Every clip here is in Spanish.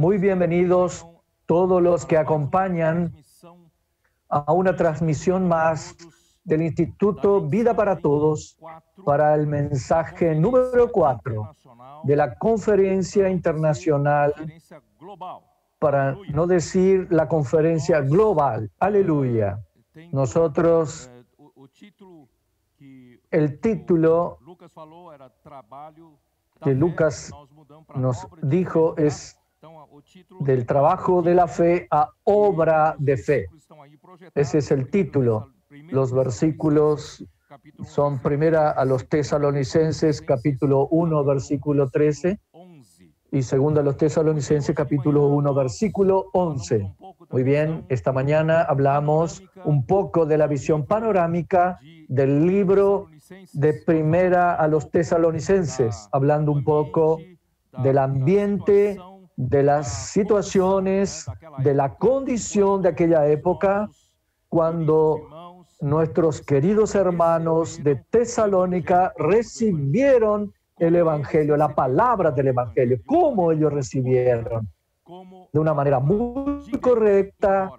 Muy bienvenidos todos los que acompañan a una transmisión más del Instituto Vida para Todos para el mensaje número 4 de la Conferencia Internacional, para no decir la Conferencia Global. Aleluya. Nosotros, el título que Lucas nos dijo es del trabajo de la fe a obra de fe. Ese es el título. Los versículos son primera a los Tesalonicenses, capítulo 1, versículo 13, y segunda a los Tesalonicenses, capítulo 1, versículo 11. Muy bien, esta mañana hablamos un poco de la visión panorámica del libro de primera a los Tesalonicenses, hablando un poco del ambiente, de las situaciones, de la condición de aquella época, cuando nuestros queridos hermanos de Tesalónica recibieron el Evangelio, la palabra del Evangelio. ¿Cómo ellos recibieron? De una manera muy correcta,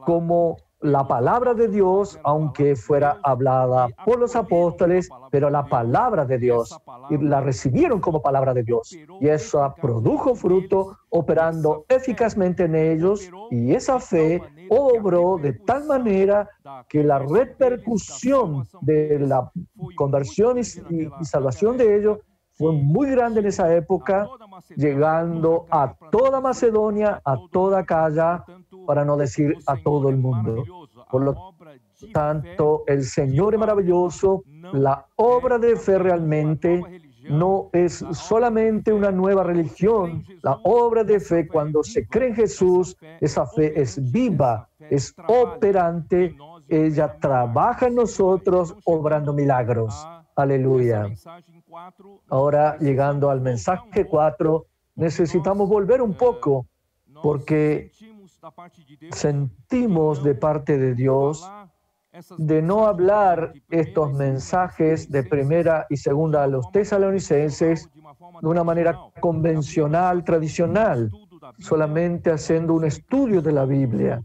como la palabra de Dios, aunque fuera hablada por los apóstoles, pero la palabra de Dios, y la recibieron como palabra de Dios. Y eso produjo fruto, operando eficazmente en ellos, y esa fe obró de tal manera que la repercusión de la conversión y salvación de ellos fue muy grande en esa época, llegando a toda Macedonia, a toda Acaya, para no decir a todo el mundo. Por lo tanto, el Señor es maravilloso. La obra de fe realmente no es solamente una nueva religión. La obra de fe, cuando se cree en Jesús, esa fe es viva, es operante. Ella trabaja en nosotros, obrando milagros. Aleluya. Ahora, llegando al mensaje 4, necesitamos volver un poco, porque sentimos de parte de Dios de no hablar estos mensajes de primera y segunda a los tesalonicenses de una manera convencional, tradicional, solamente haciendo un estudio de la Biblia,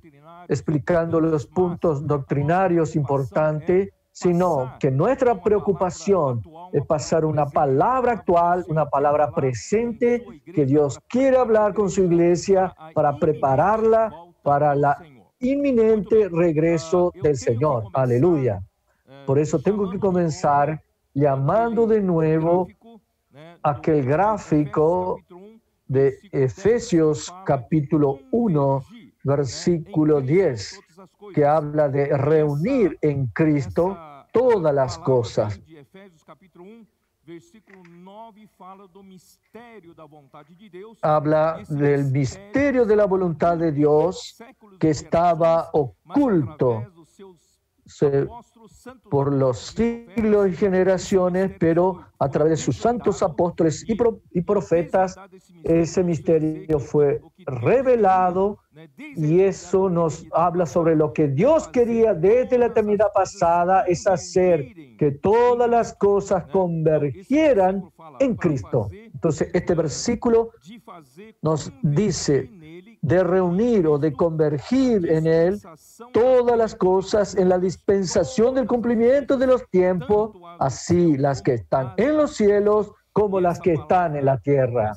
explicando los puntos doctrinarios importantes, sino que nuestra preocupación es pasar una palabra actual, una palabra presente, que Dios quiere hablar con su iglesia para prepararla para la inminente regreso del Señor. Aleluya. Por eso tengo que comenzar llamando de nuevo aquel gráfico de Efesios capítulo 1, versículo 10, que habla de reunir en Cristo todas las cosas. Habla del misterio de la voluntad de Dios que estaba oculto por los siglos y generaciones, pero a través de sus santos apóstoles y profetas, ese misterio fue revelado, y eso nos habla sobre lo que Dios quería desde la eternidad pasada, es hacer que todas las cosas convergieran en Cristo. Entonces, este versículo nos dice de reunir o de convergir en Él todas las cosas en la dispensación del cumplimiento de los tiempos, así las que están en los cielos como las que están en la tierra.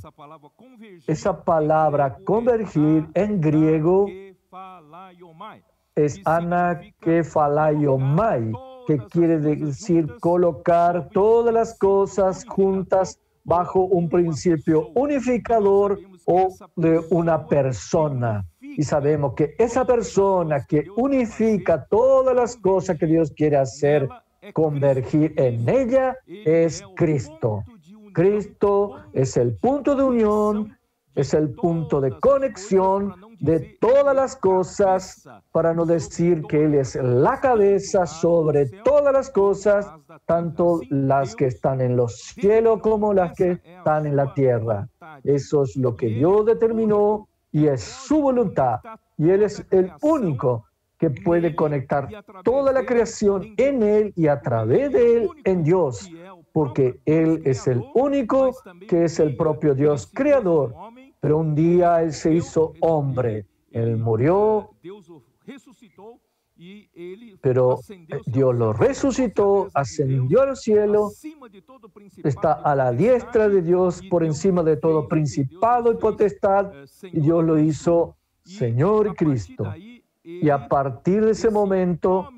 Esa palabra convergir en griego es anakephalaiomai, que quiere decir colocar todas las cosas juntas bajo un principio unificador o de una persona. Y sabemos que esa persona que unifica todas las cosas que Dios quiere hacer, convergir en ella, es Cristo. Cristo es el punto de unión, es el punto de conexión de todas las cosas, para no decir que Él es la cabeza sobre todas las cosas, tanto las que están en los cielos como las que están en la tierra. Eso es lo que Dios determinó y es su voluntad. Y Él es el único que puede conectar toda la creación en Él y a través de Él en Dios, porque Él es el único que es el propio Dios creador. pero un día Él se hizo hombre. Él murió, pero Dios lo resucitó, ascendió al cielo, está a la diestra de Dios, por encima de todo principado y potestad, y Dios lo hizo Señor y Cristo. Y a partir de ese momento,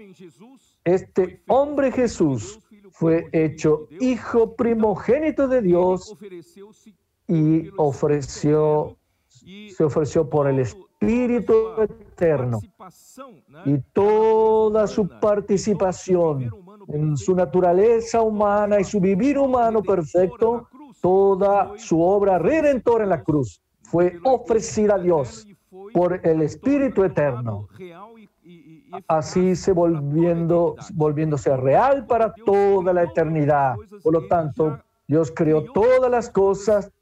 este hombre Jesús fue hecho hijo primogénito de Dios y se ofreció por el Espíritu eterno. Y toda su participación en su naturaleza humana y su vivir humano perfecto, toda su obra redentora en la cruz fue ofrecida a Dios por el Espíritu eterno, así volviéndose real para toda la eternidad. Por lo tanto, Dios creó todas las cosas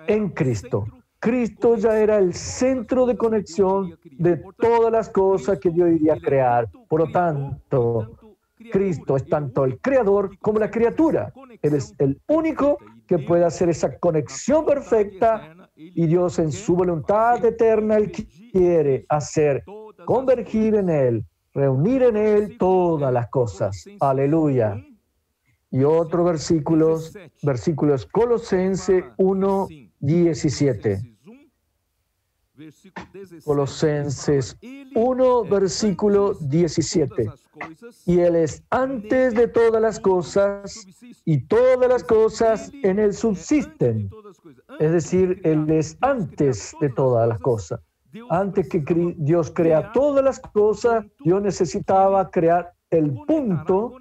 en Cristo. Cristo ya era el centro de conexión de todas las cosas que Dios iría a crear. Por lo tanto, Cristo es tanto el creador como la criatura. Él es el único que puede hacer esa conexión perfecta, y Dios en su voluntad eterna, Él quiere hacer convergir en Él, reunir en Él todas las cosas. Aleluya. Y otro versículo es Colosenses 1:17. Colosenses 1, versículo 17. Y Él es antes de todas las cosas, y todas las cosas en Él subsisten. Es decir, Él es antes de todas las cosas. Antes que Dios crea todas las cosas, Dios necesitaba crear el punto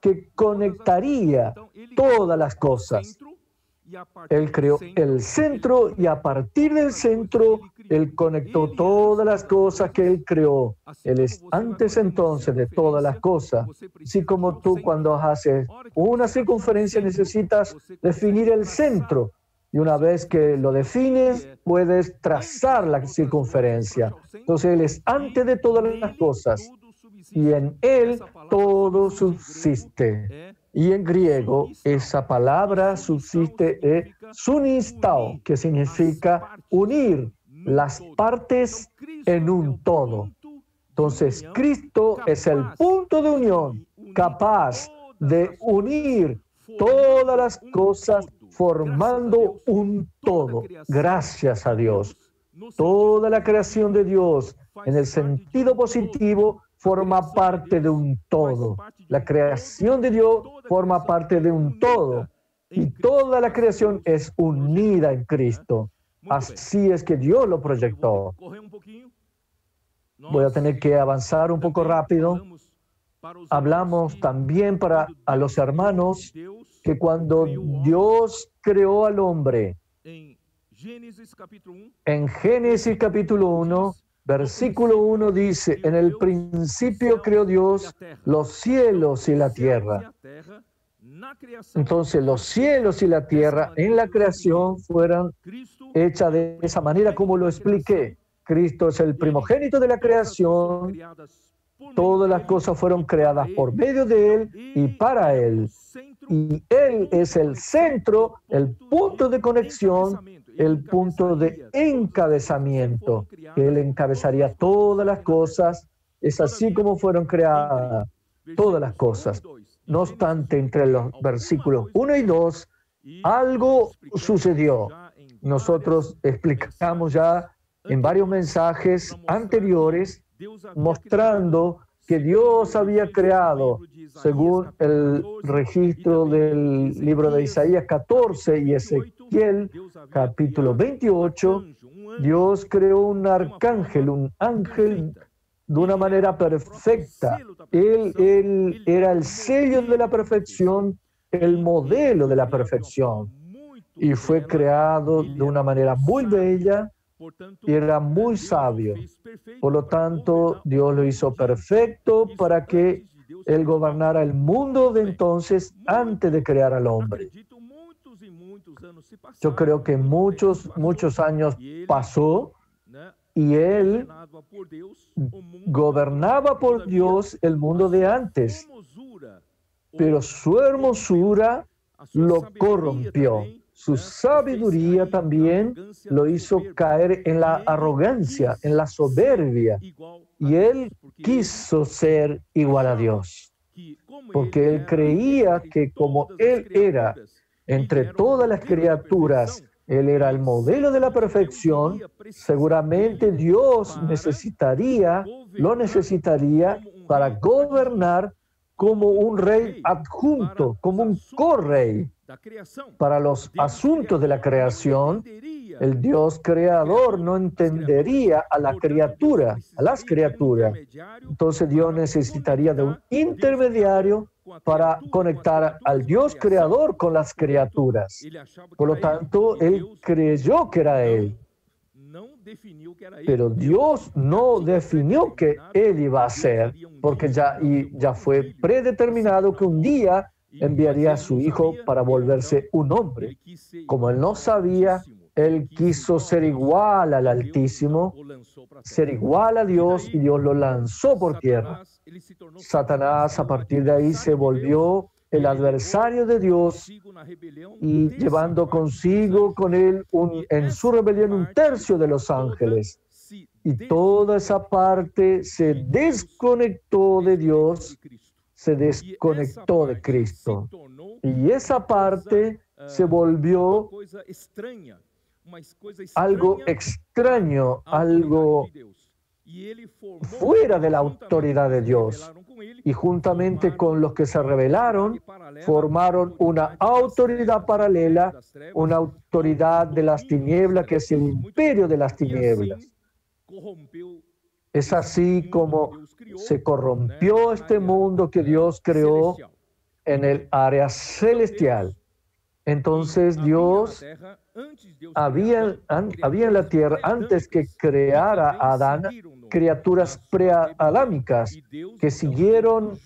que conectaría todas las cosas. Él creó el centro, y a partir del centro, Él conectó todas las cosas que Él creó. Él es antes entonces de todas las cosas. Así como tú, cuando haces una circunferencia, necesitas definir el centro. Y una vez que lo defines, puedes trazar la circunferencia. Entonces Él es antes de todas las cosas, y en Él todo subsiste. Y en griego, esa palabra subsiste es sunistao, que significa unir las partes en un todo. Entonces, Cristo es el punto de unión, capaz de unir todas las cosas formando un todo. Gracias a Dios. Toda la creación de Dios, en el sentido positivo, forma parte de un todo. La creación de Dios forma parte de un todo. Y toda la creación es unida en Cristo. Así es que Dios lo proyectó. Voy a tener que avanzar un poco rápido. Hablamos también a los hermanos que cuando Dios creó al hombre, en Génesis capítulo 1, versículo 1 dice: en el principio creó Dios los cielos y la tierra. Entonces los cielos y la tierra en la creación fueron hechas de esa manera como lo expliqué. Cristo es el primogénito de la creación. Todas las cosas fueron creadas por medio de Él y para Él. Y Él es el centro, el punto de conexión, el punto de encabezamiento. Él encabezaría todas las cosas. Es así como fueron creadas todas las cosas. No obstante, entre los versículos 1 y 2, algo sucedió. Nosotros explicamos ya en varios mensajes anteriores, mostrando que Dios había creado, según el registro del libro de Isaías 14 y Ezequiel capítulo 28, Dios creó un arcángel, un ángel, de una manera perfecta. Él era el sello de la perfección, el modelo de la perfección, y fue creado de una manera muy bella y era muy sabio. Por lo tanto, Dios lo hizo perfecto para que Él gobernara el mundo de entonces, antes de crear al hombre. Yo creo que muchos años pasó y Él gobernaba por Dios el mundo de antes, pero su hermosura lo corrompió. su sabiduría también lo hizo caer en la arrogancia, en la soberbia. Y él quiso ser igual a Dios, porque él creía que como él era entre todas las criaturas, él era el modelo de la perfección. Seguramente Dios lo necesitaría para gobernar como un rey adjunto, como un co-rey para los asuntos de la creación. El Dios creador no entendería a las criaturas. Entonces Dios necesitaría de un intermediario para conectar al Dios creador con las criaturas. Por lo tanto, él creyó que era él. Pero Dios no definió que él iba a ser, porque ya fue predeterminado que un día enviaría a su hijo para volverse un hombre. Como él no sabía, él quiso ser igual al Altísimo, ser igual a Dios, y Dios lo lanzó por tierra. Satanás a partir de ahí se volvió el adversario de Dios, y llevando consigo con él en su rebelión un tercio de los ángeles. Y toda esa parte se desconectó de Dios, se desconectó de Cristo. Y esa parte se volvió algo extraño, algo fuera de la autoridad de Dios. Y juntamente con los que se rebelaron, formaron una autoridad paralela, una autoridad de las tinieblas, que es el imperio de las tinieblas. Es así como se corrompió este mundo que Dios creó en el área celestial. Entonces Dios había en la tierra, antes que creara a Adán, criaturas preadámicas que siguieron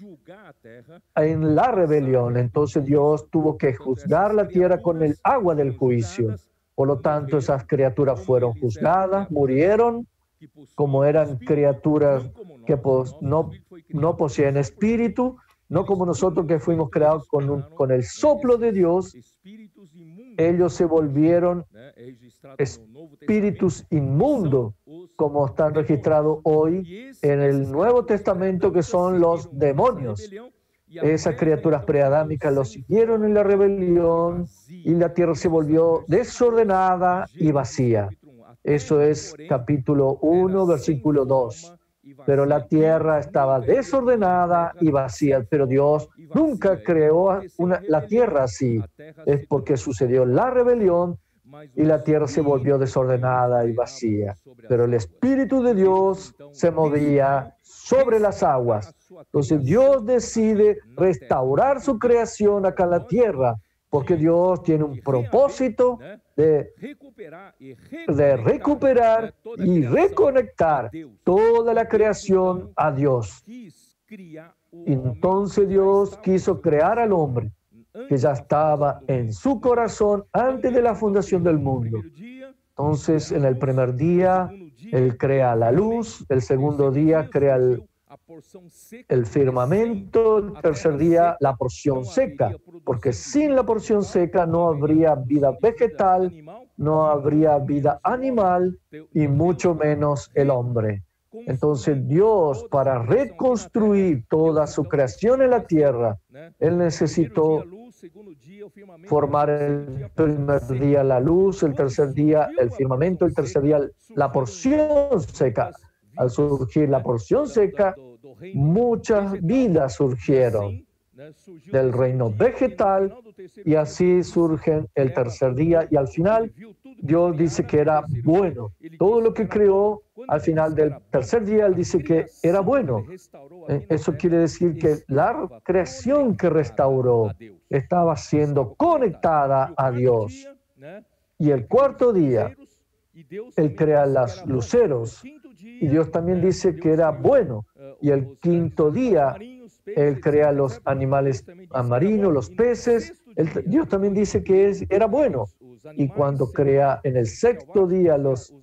en la rebelión. Entonces Dios tuvo que juzgar la tierra con el agua del juicio. Por lo tanto, esas criaturas fueron juzgadas, murieron, como eran criaturas que no poseían espíritu, no como nosotros que fuimos creados con el soplo de Dios. Ellos se volvieron espíritus inmundos, como están registrados hoy en el Nuevo Testamento, que son los demonios. Esas criaturas preadámicas los siguieron en la rebelión, y la tierra se volvió desordenada y vacía. Eso es capítulo 1, versículo 2. Pero la tierra estaba desordenada y vacía, pero Dios nunca creó la tierra así. Es porque sucedió la rebelión y la tierra se volvió desordenada y vacía. Pero el Espíritu de Dios se movía sobre las aguas. Entonces Dios decide restaurar su creación acá en la tierra, porque Dios tiene un propósito de recuperar y reconectar toda la creación a Dios. Entonces Dios quiso crear al hombre, que ya estaba en su corazón antes de la fundación del mundo. Entonces, en el primer día, Él crea la luz, el segundo día crea el firmamento, el tercer día la porción seca, porque sin la porción seca no habría vida vegetal, no habría vida animal y mucho menos el hombre. Entonces Dios, para reconstruir toda su creación en la tierra, Él necesitó formar el primer día la luz, el tercer día el firmamento, el tercer día la porción seca. Al surgir la porción seca, muchas vidas surgieron del reino vegetal, y así surgen el tercer día, y al final Dios dice que era bueno. Todo lo que creó, al final del tercer día, Él dice que era bueno. Eso quiere decir que la creación que restauró estaba siendo conectada a Dios. Y el cuarto día, Él crea los luceros, y Dios también dice que era bueno. Y el quinto día, Él crea los animales marinos, los peces. Dios también dice que era bueno. Y cuando crea en el sexto día los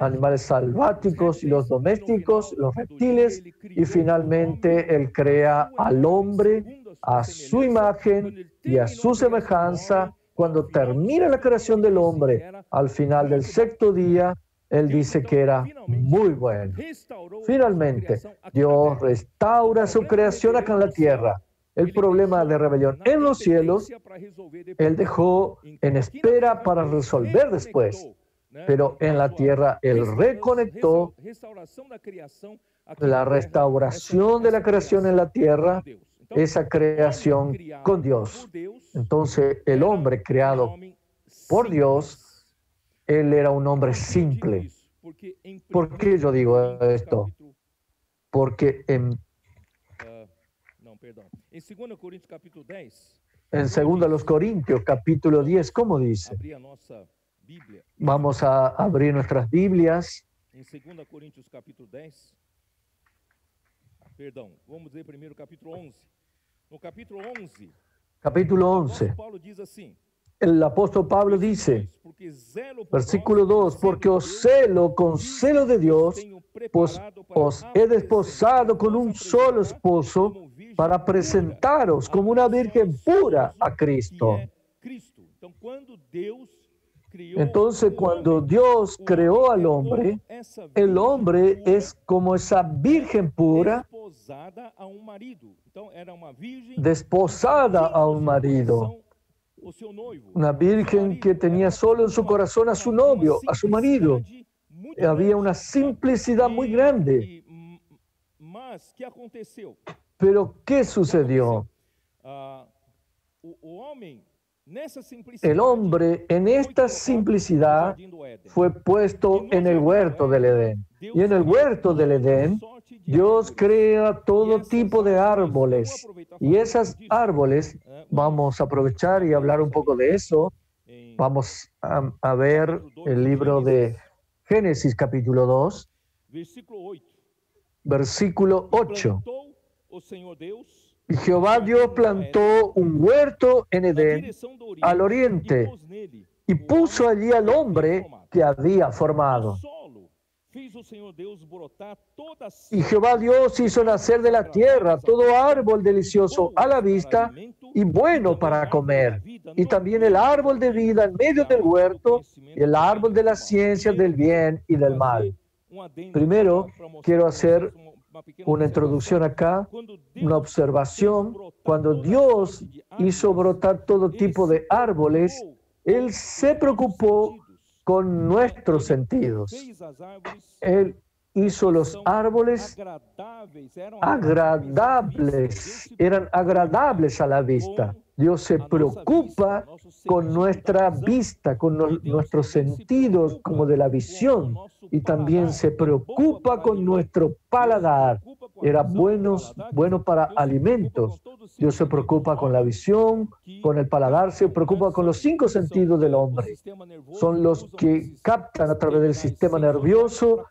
animales salváticos y los domésticos, los reptiles, y finalmente Él crea al hombre a su imagen y a su semejanza, cuando termina la creación del hombre, al final del sexto día, Él dice que era muy bueno. Finalmente, Dios restaura su creación acá en la tierra. El problema de rebelión en los cielos, Él dejó en espera para resolver después. Pero en la tierra, Él reconectó la restauración de la creación en la tierra, esa creación con Dios. Entonces, el hombre creado por Dios, él era un hombre simple. ¿Por qué yo digo esto? Porque en 2 Corintios, capítulo 10, ¿cómo dice? Vamos a abrir nuestras Biblias. En 2 Coríntios capítulo 10, perdão, vamos dizer primeiro capítulo 11. No capítulo 11, Paulo diz assim, el apóstol Pablo dice, versículo 2, porque os celo con celo de Dios, pues os he desposado con un solo esposo para presentaros como una virgen pura a Cristo. Entonces, cuando Dios creó al hombre, el hombre es como esa virgen pura, desposada a un marido. Una virgen que tenía solo en su corazón a su novio, a su marido. Había una simplicidad muy grande. Pero, ¿qué sucedió? El hombre en esta simplicidad fue puesto en el huerto del Edén. Y en el huerto del Edén, Dios crea todo tipo de árboles. Y esos árboles, vamos a aprovechar y hablar un poco de eso. Vamos a ver el libro de Génesis capítulo 2, versículo 8. Y Jehová Dios plantó un huerto en Edén al oriente y puso allí al hombre que había formado. Y Jehová Dios hizo nacer de la tierra todo árbol delicioso a la vista y bueno para comer, y también el árbol de vida en medio del huerto y el árbol de la ciencia del bien y del mal. Primero, quiero hacer una introducción acá, una observación. Cuando Dios hizo brotar todo tipo de árboles, Él se preocupó con nuestros sentidos. Él hizo los árboles agradables, eran agradables a la vista. Dios se preocupa con nuestra vista, con nuestros sentidos como de la visión, y también se preocupa con nuestro paladar. Era bueno para alimentos. Dios se preocupa con la visión, con el paladar, se preocupa con los 5 sentidos del hombre. Son los que captan a través del sistema nervioso,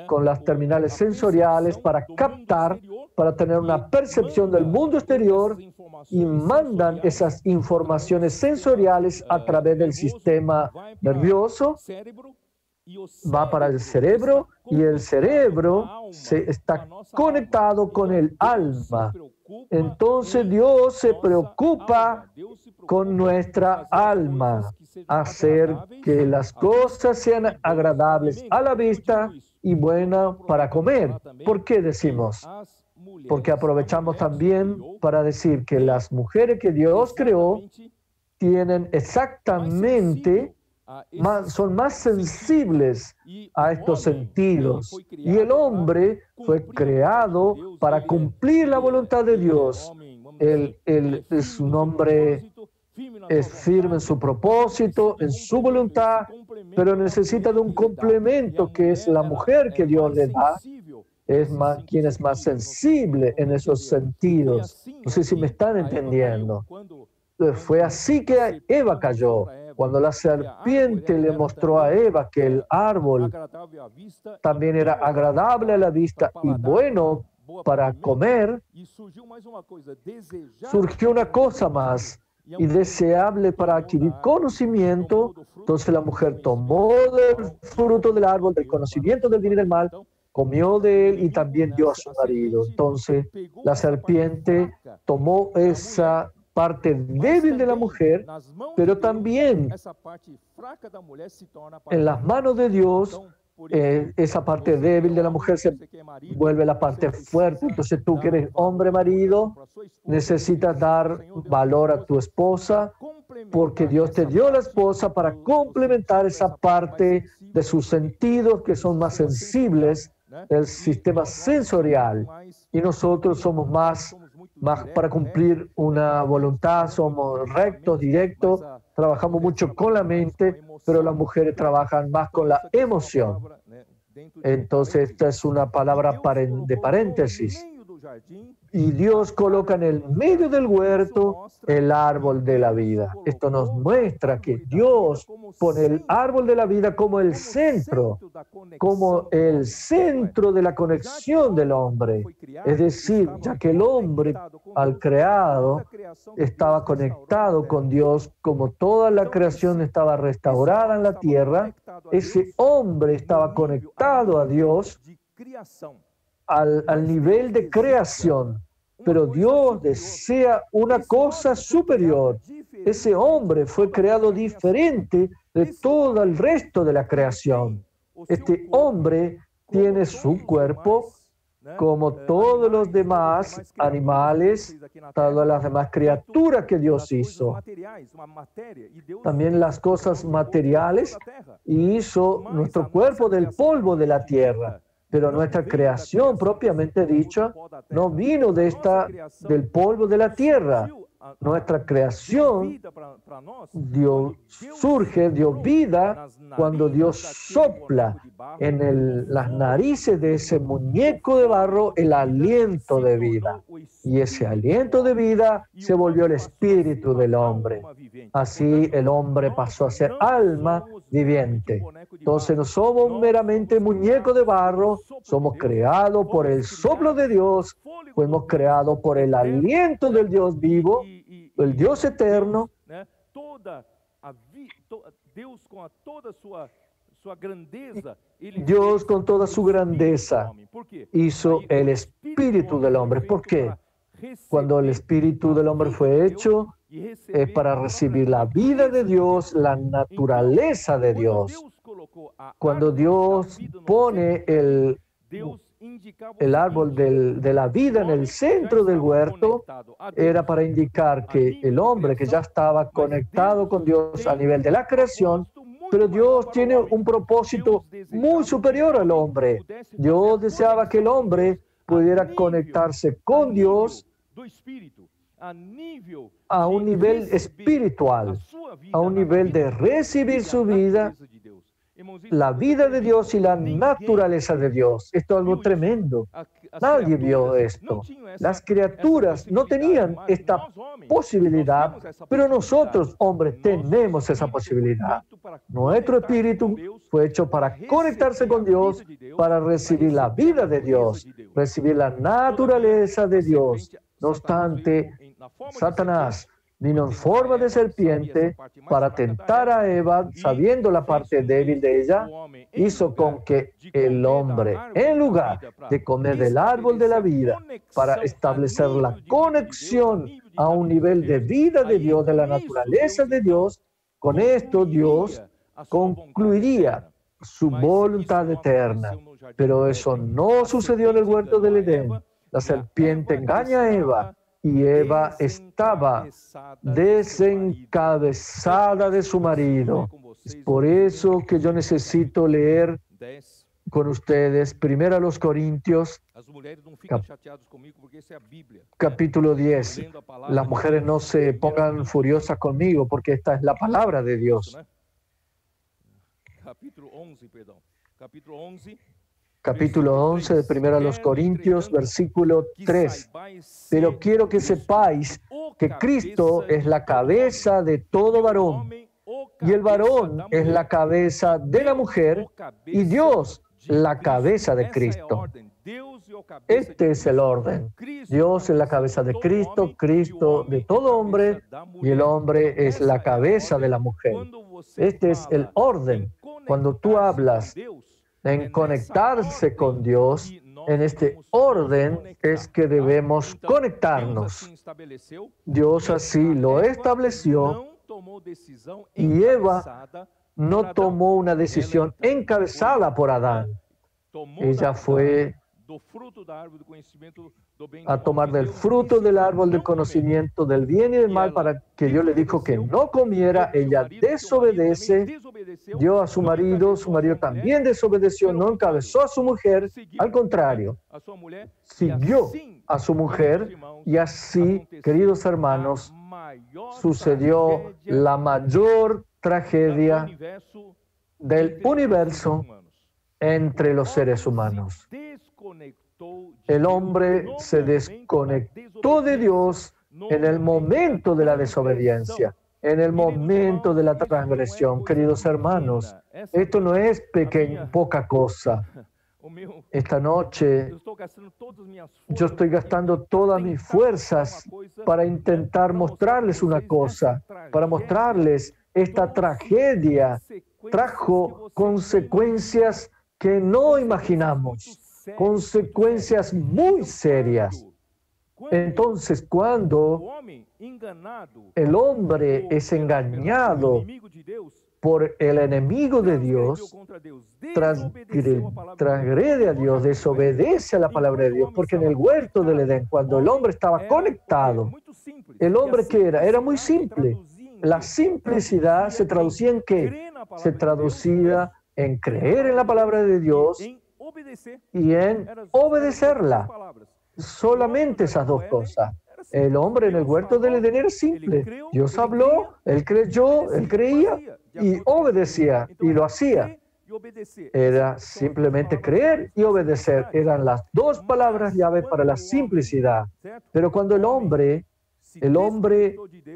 con las terminales sensoriales para captar, para tener una percepción del mundo exterior, y mandan esas informaciones sensoriales a través del sistema nervioso, va para el cerebro, y el cerebro está conectado con el alma. Entonces Dios se preocupa con nuestra alma, hacer que las cosas sean agradables a la vista y buenas para comer. ¿Por qué decimos? Porque aprovechamos también para decir que las mujeres que Dios creó tienen exactamente, son más sensibles a estos sentidos. Y el hombre fue creado para cumplir la voluntad de Dios. Él es un hombre, es firme en su propósito, en su voluntad, pero necesita de un complemento que es la mujer que Dios le da. Quien es más sensible en esos sentidos. No sé si me están entendiendo. Fue así que Eva cayó. Cuando la serpiente le mostró a Eva que el árbol también era agradable a la vista y bueno para comer, surgió una cosa más, y deseable para adquirir conocimiento. Entonces la mujer tomó del fruto del árbol del conocimiento del bien y del mal, comió de él y también dio a su marido. Entonces la serpiente tomó esa parte débil de la mujer, pero también en las manos de Dios, esa parte débil de la mujer se vuelve la parte fuerte. Entonces tú que eres hombre, marido, necesitas dar valor a tu esposa, porque Dios te dio la esposa para complementar esa parte de sus sentidos que son más sensibles, el sistema sensorial. Y nosotros somos más para cumplir una voluntad, somos rectos, directos, trabajamos mucho con la mente, pero las mujeres trabajan más con la emoción. Entonces, esta es una palabra de paréntesis. Y Dios coloca en el medio del huerto el árbol de la vida. Esto nos muestra que Dios pone el árbol de la vida como el centro de la conexión del hombre. Es decir, ya que el hombre al creado estaba conectado con Dios, como toda la creación estaba restaurada en la tierra, ese hombre estaba conectado a Dios al nivel de creación, pero Dios desea una cosa superior. Ese hombre fue creado diferente de todo el resto de la creación. Este hombre tiene su cuerpo como todos los demás animales, todas las demás criaturas que Dios hizo. También las cosas materiales, y hizo nuestro cuerpo del polvo de la tierra. Pero nuestra creación, propiamente dicha, no vino del polvo de la tierra. Nuestra creación dio vida cuando Dios sopla en las narices de ese muñeco de barro el aliento de vida. Y ese aliento de vida se volvió el espíritu del hombre. Así el hombre pasó a ser alma viviente. Entonces no somos meramente muñecos de barro, somos creados por el soplo de Dios, fuimos creados por el aliento del Dios vivo, el Dios eterno. Dios con toda su grandeza hizo el espíritu del hombre. ¿Por qué? Cuando el espíritu del hombre fue hecho, es para recibir la vida de Dios, la naturaleza de Dios. Cuando Dios pone el árbol de la vida en el centro del huerto, era para indicar que el hombre que ya estaba conectado con Dios a nivel de la creación, pero Dios tiene un propósito muy superior al hombre. Dios deseaba que el hombre pudiera conectarse con Dios a un nivel espiritual, a un nivel de recibir su vida, la vida de Dios y la naturaleza de Dios. Esto es algo tremendo. Nadie vio esto. Las criaturas no tenían esta posibilidad, pero nosotros, hombres, tenemos esa posibilidad. Nuestro espíritu fue hecho para conectarse con Dios, para recibir la vida de Dios, recibir la naturaleza de Dios. No obstante, Satanás vino en forma de serpiente para tentar a Eva, sabiendo la parte débil de ella, hizo con que el hombre, en lugar de comer del árbol de la vida, para establecer la conexión a un nivel de vida de Dios, de la naturaleza de Dios, con esto Dios concluiría su voluntad eterna. Pero eso no sucedió en el huerto del Edén. La serpiente engaña a Eva, y Eva estaba desencabezada de su marido. Es por eso que yo necesito leer con ustedes 1 Corintios, capítulo 10. Las mujeres no se pongan furiosas conmigo, porque esta es la palabra de Dios. Capítulo 11 de 1 Corintios, versículo 3. Pero quiero que sepáis que Cristo es la cabeza de todo varón, y el varón es la cabeza de la mujer, y Dios la cabeza de Cristo. Este es el orden. Dios es la cabeza de Cristo, Cristo de todo hombre, y el hombre es la cabeza de la mujer. Este es el orden. Cuando tú hablas en conectarse con Dios, En este orden es que debemos conectarnos. Dios así lo estableció y Eva no tomó una decisión encabezada por Adán. Ella fue a tomar del fruto del árbol del conocimiento del bien y del mal para que Dios le dijo que no comiera. Ella desobedece, dio a su marido también desobedeció, no encabezó a su mujer, al contrario, siguió a su mujer y así, queridos hermanos, sucedió la mayor tragedia del universo entre los seres humanos. El hombre se desconectó de Dios en el momento de la desobediencia, en el momento de la transgresión. Queridos hermanos, esto no es poca cosa. Esta noche yo estoy gastando todas mis fuerzas para intentar mostrarles una cosa, para mostrarles esta tragedia. Trajo consecuencias que no imaginamos, consecuencias muy serias. Entonces, cuando el hombre es engañado por el enemigo de Dios, transgrede a Dios, desobedece a la palabra de Dios, porque en el huerto del Edén, cuando el hombre estaba conectado, el hombre ¿qué era? Era muy simple. La simplicidad se traducía en ¿qué? Se traducía en creer en la palabra de Dios y en obedecerla. Solamente esas dos cosas. El hombre en el huerto del Edén era simple. Dios habló, él creyó, él creía y obedecía y lo hacía. Era simplemente creer y obedecer. Eran las dos palabras llave para la simplicidad. Pero cuando el hombre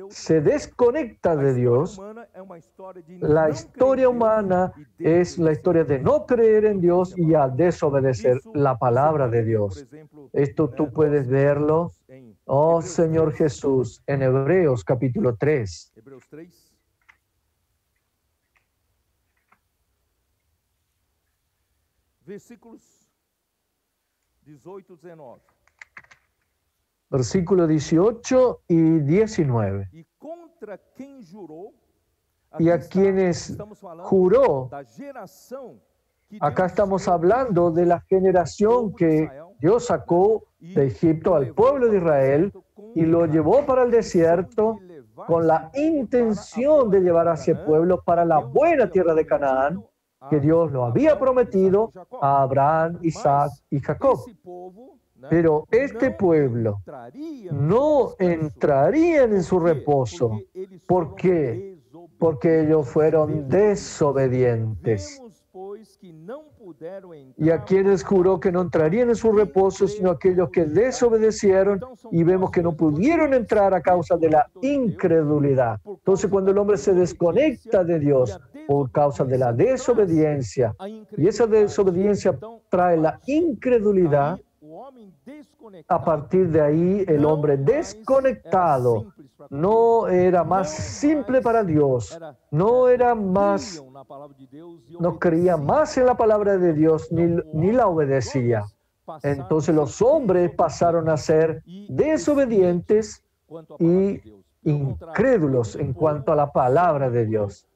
se desconecta de Dios, la historia humana es la historia de no creer en Dios y a desobedecer la palabra de Dios. Esto tú puedes verlo, oh Señor Jesús, en Hebreos capítulo 3. Versículos 18 y 19. Versículos 18 y 19. Y a quienes juró, acá estamos hablando de la generación que Dios sacó de Egipto al pueblo de Israel y lo llevó para el desierto con la intención de llevar a ese pueblo para la buena tierra de Canaán, que Dios lo había prometido a Abraham, Isaac y Jacob. Pero este pueblo no entrarían en su reposo. ¿Por qué? Porque ellos fueron desobedientes. Y a quienes juró que no entrarían en su reposo, sino aquellos que desobedecieron, y vemos que no pudieron entrar a causa de la incredulidad. Entonces, cuando el hombre se desconecta de Dios por causa de la desobediencia, y esa desobediencia trae la incredulidad, a partir de ahí el hombre desconectado no era más simple para Dios, no creía más en la palabra de Dios ni la obedecía. Entonces los hombres pasaron a ser desobedientes y incrédulos en cuanto a la palabra de Dios.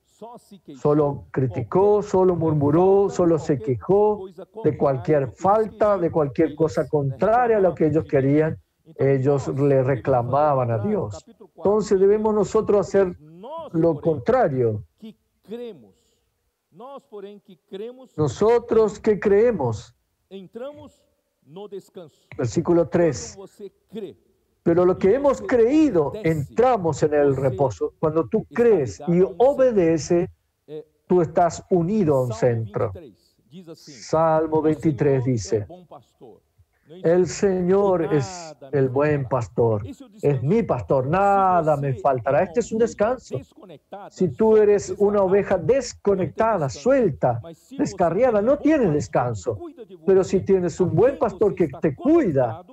Solo criticó, solo murmuró, solo se quejó de cualquier falta, de cualquier cosa contraria a lo que ellos querían. Ellos le reclamaban a Dios. Entonces debemos nosotros hacer lo contrario. Nosotros que creemos. Versículo 3. Pero lo que hemos creído, entramos en el reposo. Cuando tú crees y obedeces, tú estás unido a un centro. Salmo 23 dice, el Señor es el buen pastor, es mi pastor, nada me faltará. Este es un descanso. Si tú eres una oveja desconectada, suelta, descarriada, no tienes descanso. Pero si tienes un buen pastor que te cuida,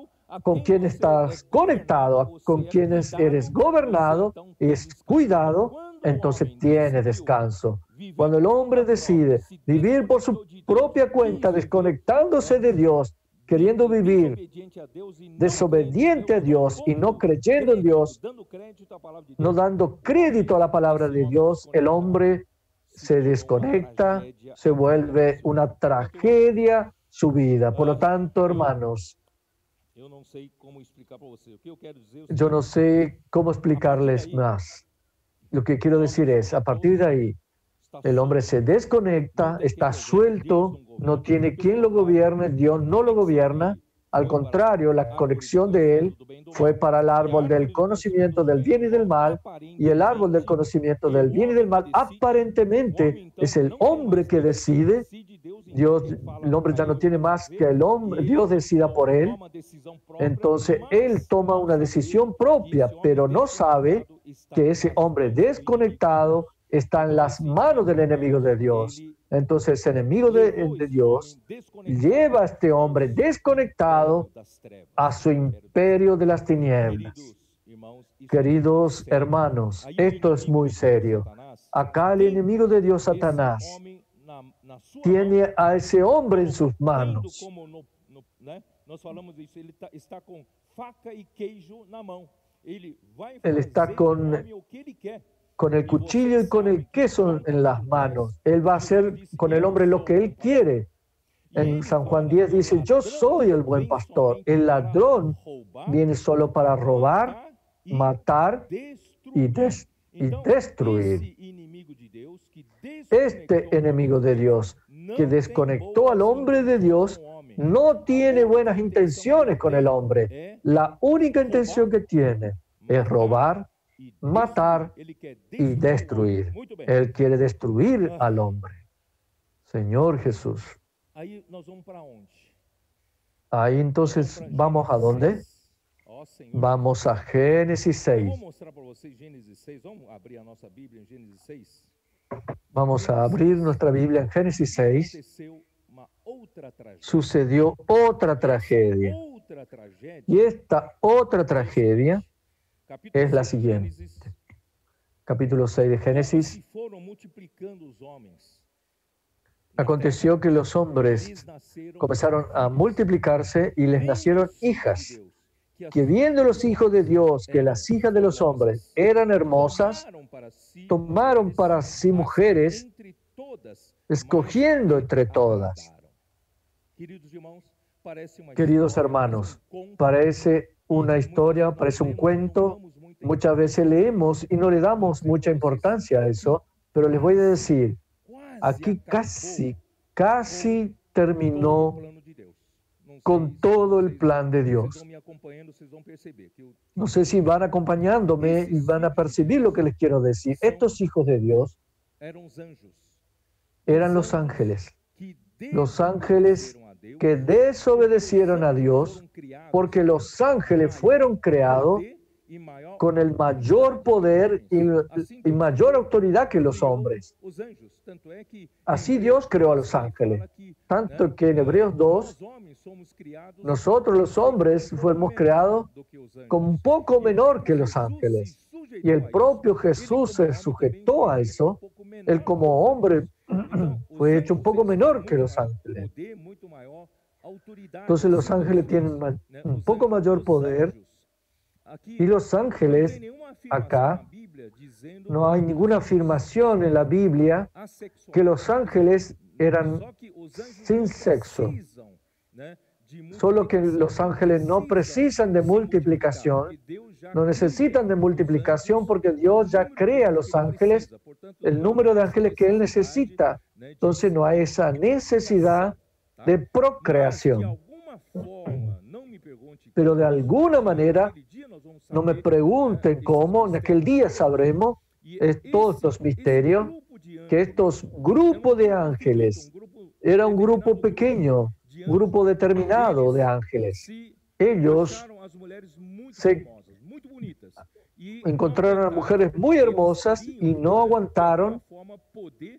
con quien estás conectado, con quienes eres gobernado, es cuidado, entonces tiene descanso. Cuando el hombre decide vivir por su propia cuenta, desconectándose de Dios, queriendo vivir desobediente a Dios y no creyendo en Dios, no dando crédito a la palabra de Dios, el hombre se desconecta, se vuelve una tragedia su vida. Por lo tanto, hermanos, yo no sé cómo explicarles más. Lo que quiero decir es, a partir de ahí, el hombre se desconecta, está suelto, no tiene quien lo gobierne, Dios no lo gobierna. Al contrario, la conexión de él fue para el árbol del conocimiento del bien y del mal, y el árbol del conocimiento del bien y del mal aparentemente es el hombre que decide. El hombre ya no tiene más que Dios decida por él. Entonces él toma una decisión propia, pero no sabe que ese hombre desconectado está en las manos del enemigo de Dios. Entonces el enemigo de Dios lleva a este hombre desconectado a su imperio de las tinieblas. Queridos hermanos, esto es muy serio. Acá el enemigo de Dios, Satanás, tiene a ese hombre en sus manos. Él está con el cuchillo y con el queso en las manos. Él va a hacer con el hombre lo que él quiere. En San Juan 10 dice, yo soy el buen pastor. El ladrón viene solo para robar, matar y destruir. Este enemigo de Dios que desconectó al hombre de Dios no tiene buenas intenciones con el hombre. La única intención que tiene es robar, matar y destruir. Él quiere destruir al hombre. Señor Jesús. Ahí entonces, ¿vamos a dónde? Vamos a Génesis 6. Vamos a abrir nuestra Biblia en Génesis 6. Sucedió otra tragedia. Y esta otra tragedia es la siguiente. Capítulo 6 de Génesis. Aconteció que los hombres comenzaron a multiplicarse y les nacieron hijas, que viendo los hijos de Dios que las hijas de los hombres eran hermosas, tomaron para sí mujeres, escogiendo entre todas. Queridos hermanos, parece una historia, parece un cuento. Muchas veces leemos y no le damos mucha importancia a eso, pero les voy a decir, aquí casi terminó con todo el plan de Dios. No sé si van acompañándome y van a percibir lo que les quiero decir. Estos hijos de Dios eran los ángeles que desobedecieron a Dios, porque los ángeles fueron creados con el mayor poder y mayor autoridad que los hombres. Así Dios creó a los ángeles. Tanto que en Hebreos 2, nosotros los hombres fuimos creados como un poco menor que los ángeles. Y el propio Jesús se sujetó a eso. Él como hombre fue hecho un poco menor que los ángeles. Entonces los ángeles tienen un poco mayor poder. Y los ángeles, acá, no hay ninguna afirmación en la Biblia que los ángeles eran sin sexo. Solo que los ángeles no precisan de multiplicación, no necesitan de multiplicación porque Dios ya crea a los ángeles, el número de ángeles que Él necesita. Entonces no hay esa necesidad de procreación. Pero de alguna manera, no me pregunten cómo, en aquel día sabremos todos estos misterios, que estos grupos de ángeles, era un grupo pequeño, un grupo determinado de ángeles. Ellos se encontraron a mujeres muy hermosas y no aguantaron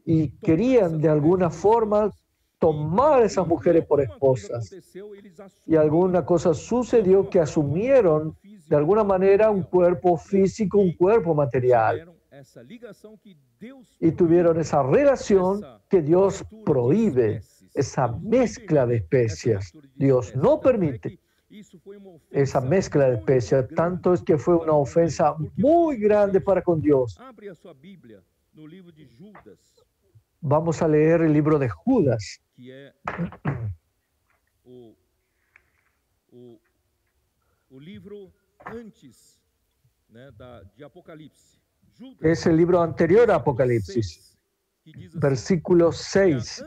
y querían de alguna forma tomar a esas mujeres por esposas. Y alguna cosa sucedió que asumieron de alguna manera un cuerpo físico, un cuerpo material. Y tuvieron esa relación que Dios prohíbe. esa mezcla de especias. Dios no permite esa mezcla de especias, tanto es que fue una ofensa muy grande para con Dios. Vamos a leer el libro de Judas. Es el libro anterior a Apocalipsis, versículo 6.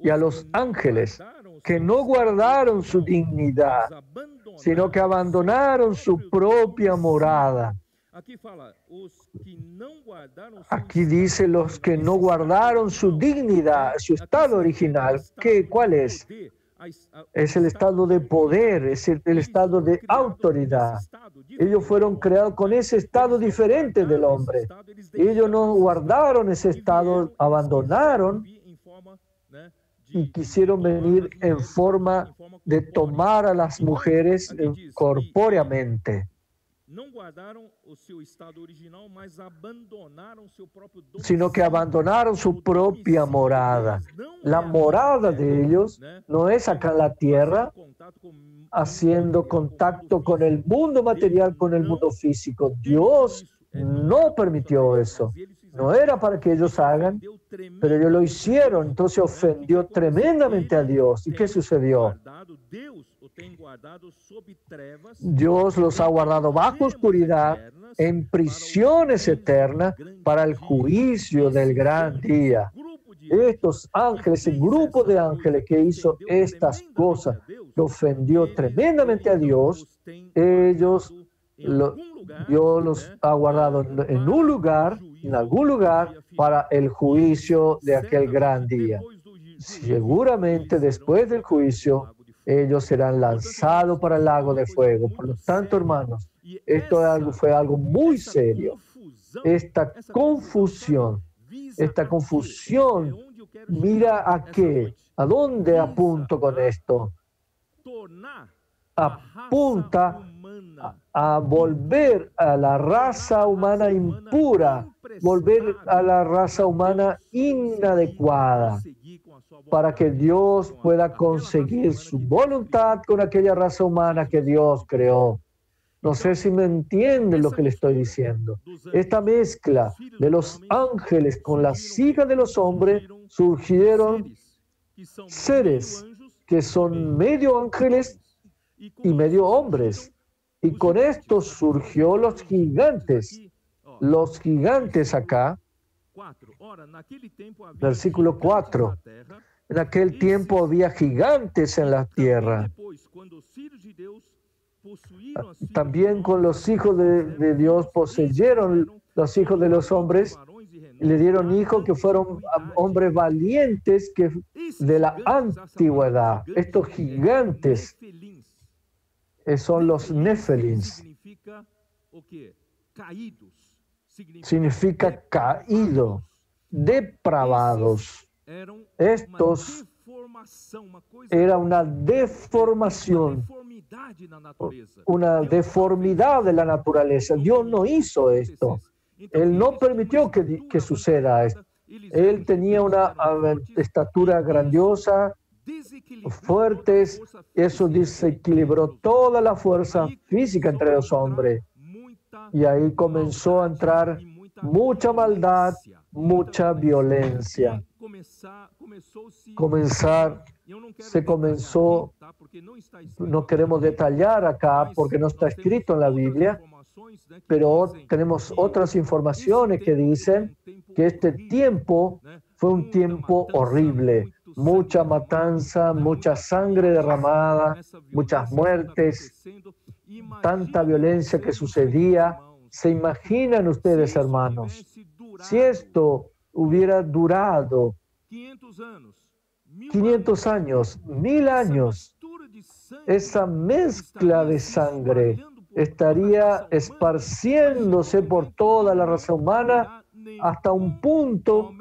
Y a los ángeles que no guardaron su dignidad, sino que abandonaron su propia morada. Aquí dice los que no guardaron su dignidad, su estado original. ¿Cuál es? Es el estado de poder, es el estado de autoridad. Ellos fueron creados con ese estado diferente del hombre. Ellos no guardaron ese estado, abandonaron y quisieron venir en forma de tomar a las mujeres corpóreamente. Sino que abandonaron su propia morada. La morada de ellos no es acá en la tierra, haciendo contacto con el mundo material, con el mundo físico. Dios no permitió eso. No era para que ellos hagan, pero ellos lo hicieron. Entonces ofendió tremendamente a Dios. ¿Y qué sucedió? Dios los ha guardado bajo oscuridad, en prisiones eternas, para el juicio del gran día. Estos ángeles, el grupo de ángeles que hizo estas cosas, que ofendió tremendamente a Dios, Dios los ha guardado en un lugar, en algún lugar, para el juicio de aquel gran día. Seguramente después del juicio, ellos serán lanzados para el lago de fuego. Por lo tanto, hermanos, esto fue algo muy serio. Esta confusión, mira a qué, a dónde apunto con esto. Apunta a volver a la raza humana impura, volver a la raza humana inadecuada, para que Dios pueda conseguir su voluntad con aquella raza humana que Dios creó. No sé si me entienden lo que le estoy diciendo. Esta mezcla de los ángeles con las hijas de los hombres, surgieron seres que son medio ángeles y medio hombres. Y con esto surgió los gigantes. Los gigantes acá, versículo 4. En aquel tiempo había gigantes en la tierra. También con los hijos de Dios poseyeron los hijos de los hombres y le dieron hijos que fueron hombres valientes que de la antigüedad. Estos gigantes son los Nefelins. Significa caído, depravados. Estos era una deformación, una deformidad de la naturaleza. Dios no hizo esto. Él no permitió que suceda esto. Él tenía una estatura grandiosa, fuertes. Eso desequilibró toda la fuerza física entre los hombres. Y ahí comenzó a entrar mucha maldad, mucha violencia. Se comenzó, no queremos detallar acá porque no está escrito en la Biblia, pero tenemos otras informaciones que dicen que este tiempo fue un tiempo horrible. Mucha matanza, mucha sangre derramada, muchas muertes, tanta violencia que sucedía. ¿Se imaginan ustedes, hermanos? Si esto hubiera durado 500 años, 1000 años, esa mezcla de sangre estaría esparciéndose por toda la raza humana hasta un punto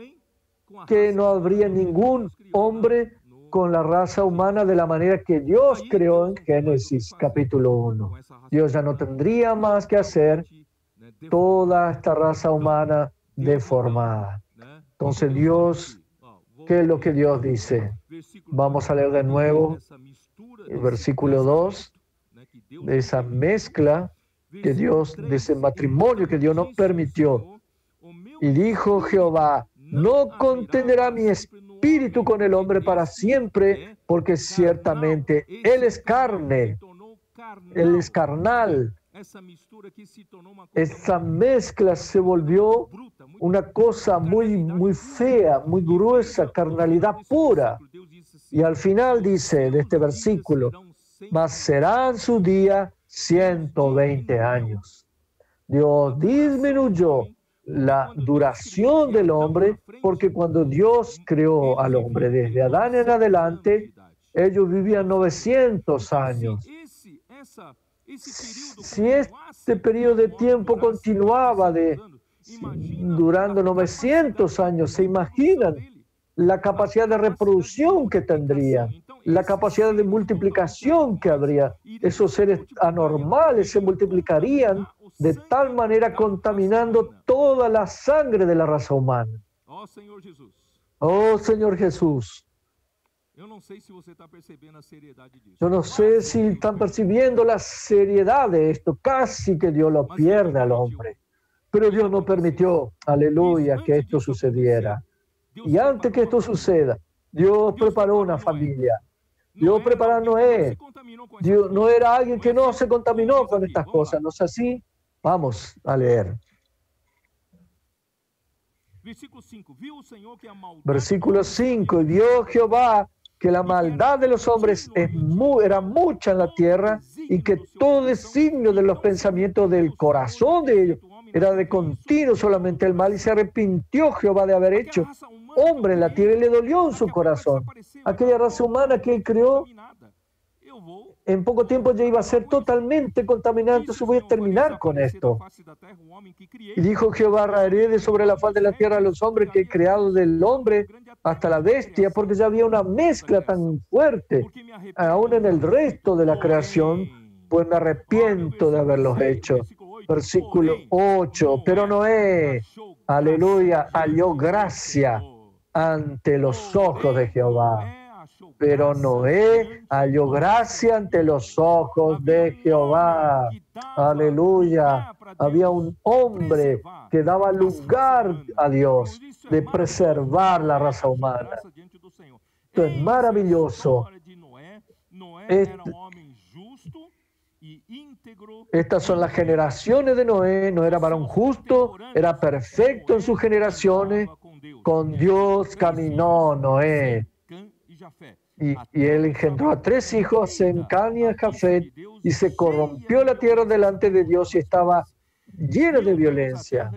que no habría ningún hombre con la raza humana de la manera que Dios creó en Génesis capítulo 1. Dios ya no tendría más que hacer toda esta raza humana deformada. Entonces Dios ¿Qué es lo que Dios dice? Vamos a leer de nuevo el versículo 2, de esa mezcla que Dios, de ese matrimonio que Dios no permitió. Y dijo Jehová: no contenderá mi espíritu con el hombre para siempre, porque ciertamente él es carne, él es carnal. Esa mezcla se volvió una cosa muy fea, muy gruesa, carnalidad pura. Y al final dice de este versículo: mas serán su día 120 años. Dios disminuyó la duración del hombre, porque cuando Dios creó al hombre desde Adán en adelante, ellos vivían 900 años. Si este periodo de tiempo continuaba durando 900 años, ¿se imaginan la capacidad de reproducción que tendría? La capacidad de multiplicación que habría. Esos seres anormales se multiplicarían de tal manera, contaminando toda la sangre de la raza humana. Oh, Señor Jesús. Yo no sé si están percibiendo la seriedad de esto. Casi que Dios lo pierde al hombre. Pero Dios no permitió, aleluya, que esto sucediera. Y antes que esto suceda, Dios preparó una familia. Dios preparó a Noé. Dios no era alguien que no se contaminó con estas cosas. ¿No es así? Vamos a leer. Versículo 5. Y vio Jehová que la maldad de los hombres era mucha en la tierra, y que todo designio de los pensamientos del corazón de ellos era de continuo solamente el mal, y se arrepintió Jehová de haber hecho hombre en la tierra, y le dolió en su corazón. Aquella raza humana que él creó, en poco tiempo ya iba a ser totalmente contaminada. Entonces voy a terminar con esto. Y dijo Jehová: raeré de sobre la faz de la tierra a los hombres que he creado, del hombre hasta la bestia, porque ya había una mezcla tan fuerte aún en el resto de la creación, pues me arrepiento de haberlos hecho. Versículo 8. Pero Noé, aleluya, halló gracia ante los ojos de Jehová. Pero Noé halló gracia ante los ojos de Jehová. Aleluya. Había un hombre que daba lugar a Dios de preservar la raza humana. Esto es maravilloso. Estas son las generaciones de Noé. No era varón justo, era perfecto en sus generaciones. Con Dios caminó Noé. Y él engendró a 3 hijos, Sem, Can y Jafet, y se corrompió la tierra delante de Dios y estaba llena de violencia.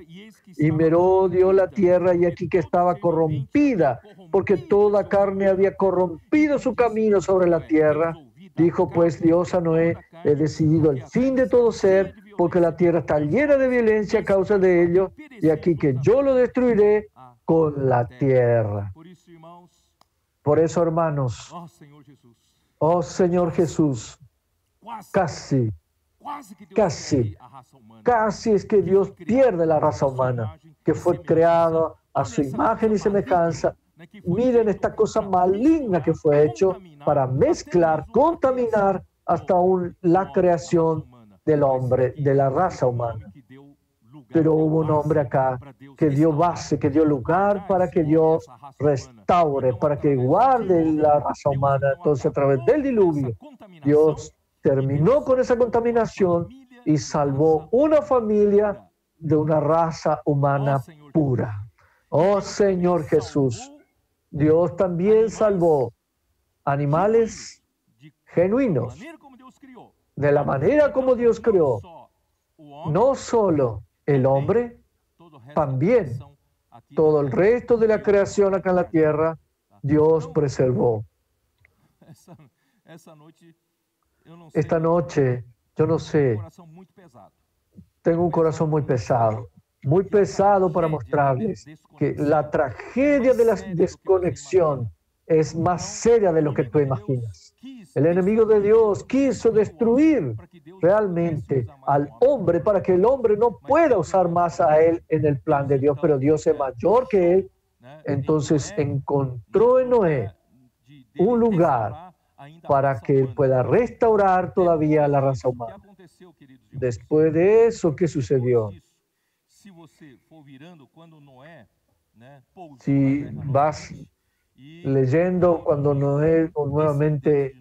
Y miró Dios la tierra, y aquí que estaba corrompida, porque toda carne había corrompido su camino sobre la tierra. Dijo pues Dios a Noé: he decidido el fin de todo ser, porque la tierra está llena de violencia a causa de ello, y aquí que yo lo destruiré con la tierra. Por eso, hermanos, oh Señor Jesús, casi es que Dios pierde la raza humana, que fue creada a su imagen y semejanza. Miren esta cosa maligna que fue hecho para mezclar, contaminar hasta aún la creación del hombre, de la raza humana. Pero hubo un hombre acá que dio base, que dio lugar para que Dios restaure, para que guarde la raza humana. Entonces, a través del diluvio, Dios terminó con esa contaminación y salvó una familia de una raza humana pura. Oh Señor Jesús, Dios también salvó animales genuinos, de la manera como Dios creó. No solo el hombre, también todo el resto de la creación acá en la tierra, Dios preservó. Esta noche, yo no sé, tengo un corazón muy pesado para mostrarles que la tragedia de la desconexión es más seria de lo que tú imaginas. El enemigo de Dios quiso destruir realmente al hombre para que el hombre no pueda usar más a él en el plan de Dios, pero Dios es mayor que él Entonces encontró en Noé un lugar para que él pueda restaurar todavía la raza humana. Después de eso, ¿qué sucedió? Si vas leyendo cuando Noé nuevamente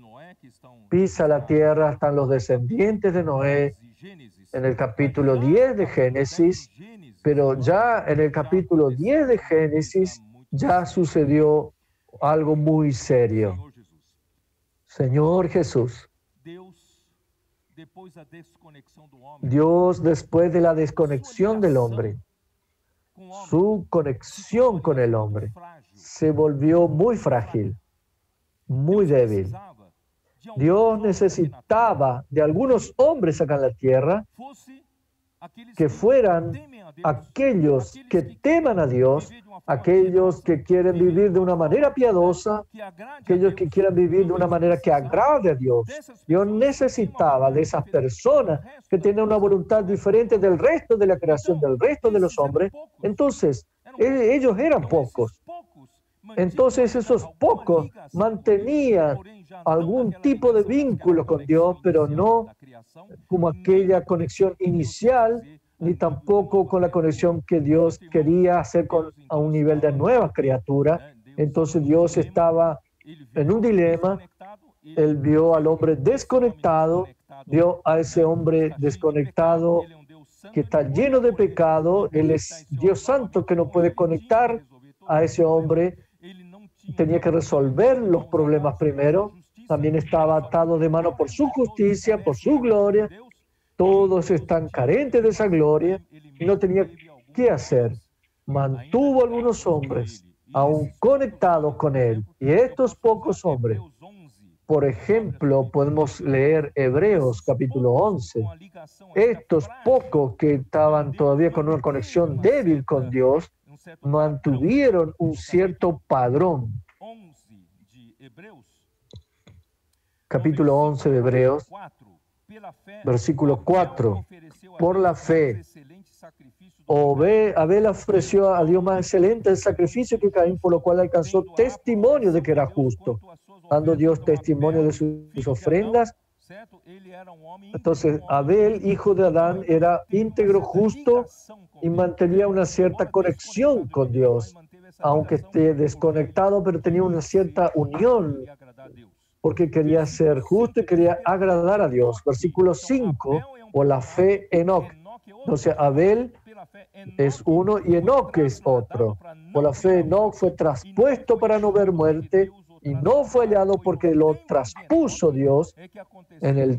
pisa la tierra, están los descendientes de Noé en el capítulo 10 de Génesis, pero ya en el capítulo 10 de Génesis ya sucedió algo muy serio. Señor Jesús, Dios, después de la desconexión del hombre, su conexión con el hombre se volvió muy frágil, muy débil. Dios necesitaba de algunos hombres acá en la tierra que fueran aquellos que teman a Dios, aquellos que quieren vivir de una manera piadosa, aquellos que quieran vivir de una manera que agrade a Dios. Dios necesitaba de esas personas que tienen una voluntad diferente del resto de la creación, del resto de los hombres. Entonces, ellos eran pocos. Entonces, esos pocos mantenían algún tipo de vínculo con Dios, pero no como aquella conexión inicial, ni tampoco con la conexión que Dios quería hacer a un nivel de nueva criatura. Entonces Dios estaba en un dilema. Él vio al hombre desconectado, vio a ese hombre desconectado que está lleno de pecado. Él es Dios santo que no puede conectar a ese hombre. Tenía que resolver los problemas primero. También estaba atado de mano por su justicia, por su gloria. Todos están carentes de esa gloria y no tenía qué hacer. Mantuvo a algunos hombres aún conectados con él. Y estos pocos hombres, por ejemplo, podemos leer Hebreos capítulo 11. Estos pocos que estaban todavía con una conexión débil con Dios, mantuvieron un cierto padrón. Capítulo 11 de Hebreos, versículo 4. Por la fe, Abel ofreció a Dios más excelente el sacrificio que Caín, por lo cual alcanzó testimonio de que era justo, dando Dios testimonio de sus ofrendas. Entonces, Abel, hijo de Adán, era íntegro, justo y mantenía una cierta conexión con Dios, aunque esté desconectado, pero tenía una cierta unión, porque quería ser justo y quería agradar a Dios. Versículo 5, por la fe, Enoc. Entonces, Abel es uno y Enoc es otro. Por la fe, Enoc fue traspuesto para no ver muerte y no fue hallado porque lo traspuso Dios. En el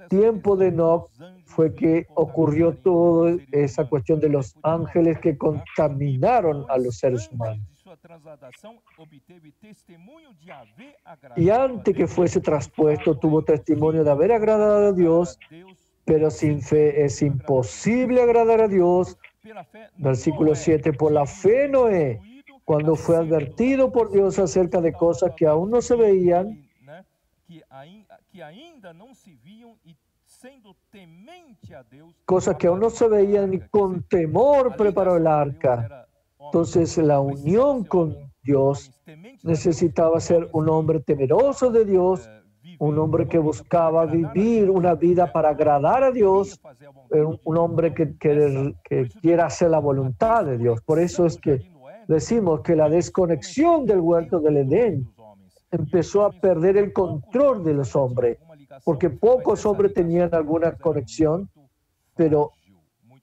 tiempo de Enoc fue que ocurrió toda esa cuestión de los ángeles que contaminaron a los seres humanos. Y antes que fuese traspuesto, tuvo testimonio de haber agradado a Dios, pero sin fe es imposible agradar a Dios. Versículo 7, por la fe Noé, cuando fue advertido por Dios acerca de cosas que aún no se veían, y con temor preparó el arca. Entonces la unión con Dios necesitaba ser un hombre temeroso de Dios, un hombre que buscaba vivir una vida para agradar a Dios, un hombre que quiera hacer la voluntad de Dios. Por eso es que decimos que la desconexión del huerto del Edén empezó a perder el control de los hombres, porque pocos hombres tenían alguna conexión, pero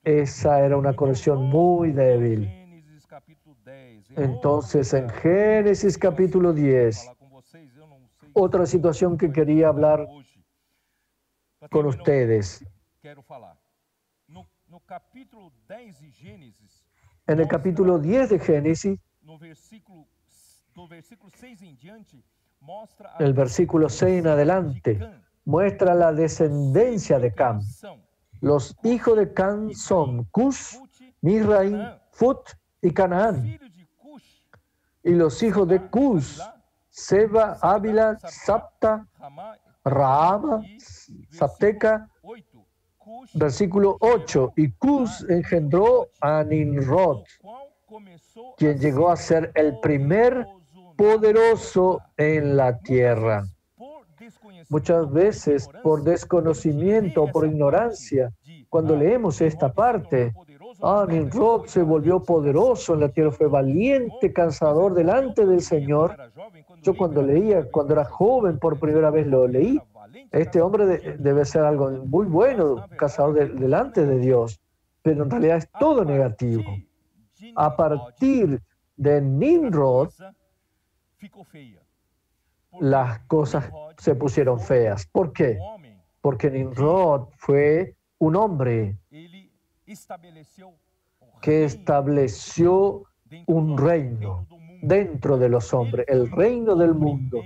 esa era una conexión muy débil. Entonces, en Génesis capítulo 10, otra situación que quería hablar con ustedes. En el capítulo 10 de Génesis, el versículo 6 en adelante, muestra la descendencia de Cam. Los hijos de Cam son Cush, Mizraim, Fut y Canaán. Y los hijos de Cush, Seba, Ávila, Sapta, Raama, Sapteca. Versículo 8. Y Cush engendró a Nimrod. quien llegó a ser el primer poderoso en la tierra. Muchas veces, por desconocimiento o por ignorancia, cuando leemos esta parte, Nimrod se volvió poderoso en la tierra, fue valiente, cansador delante del Señor. Yo cuando era joven, por primera vez lo leí, este hombre debe ser algo muy bueno, cansador delante de Dios, pero en realidad es todo negativo. A partir de Nimrod, las cosas se pusieron feas. ¿Por qué? Porque Nimrod fue un hombre que estableció un reino dentro de los hombres, el reino del mundo.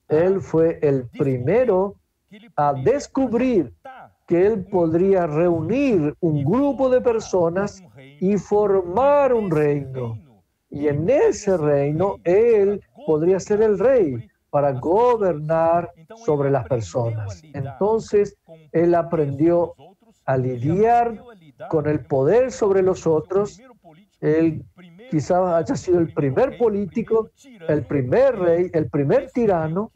Él fue el primero a descubrir que él podría reunir un grupo de personas y formar un reino. Y en ese reino él podría ser el rey para gobernar sobre las personas. Entonces él aprendió a lidiar con el poder sobre los otros. Él quizás haya sido el primer político, el primer rey, el primer tirano,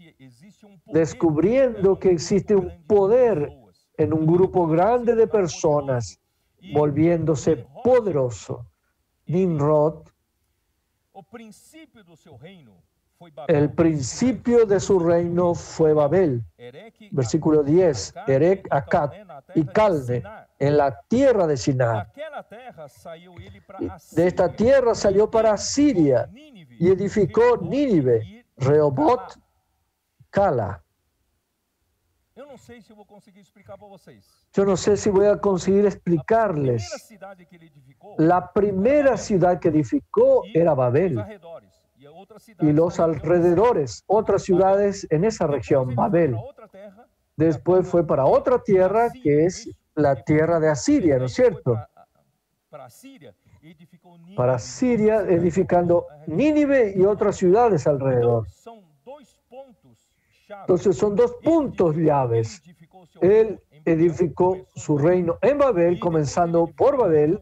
descubriendo que existe un poder en un grupo grande de personas, volviéndose poderoso. Nimrod, el principio de su reino fue Babel. Versículo 10, Erec, Akkad y Calne, en la tierra de Sinar. De esta tierra salió para Asiria y edificó Nínive, Rehoboth, Cala. Yo no sé si voy a conseguir explicarles. La primera ciudad que edificó era Babel y los alrededores, otras ciudades en esa región, Babel. Después fue para otra tierra que es la tierra de Asiria, ¿no es cierto? Para Siria, edificando Nínive y otras ciudades alrededor. Entonces son dos puntos llaves. Él edificó su reino en Babel, comenzando por Babel,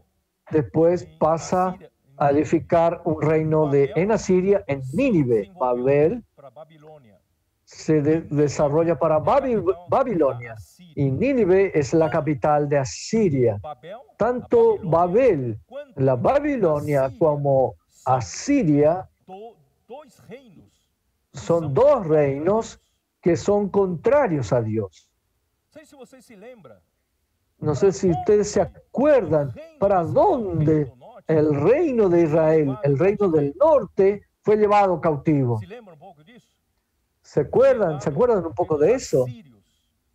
después pasa a edificar un reino en Asiria, en Nínive. Babel se desarrolla para Babilonia y Nínive es la capital de Asiria. Tanto Babel, la Babilonia, como Asiria son dos reinos que son contrarios a Dios. No sé si ustedes se acuerdan para dónde el reino de Israel, el reino del norte, fue llevado cautivo. ¿Se acuerdan un poco de eso?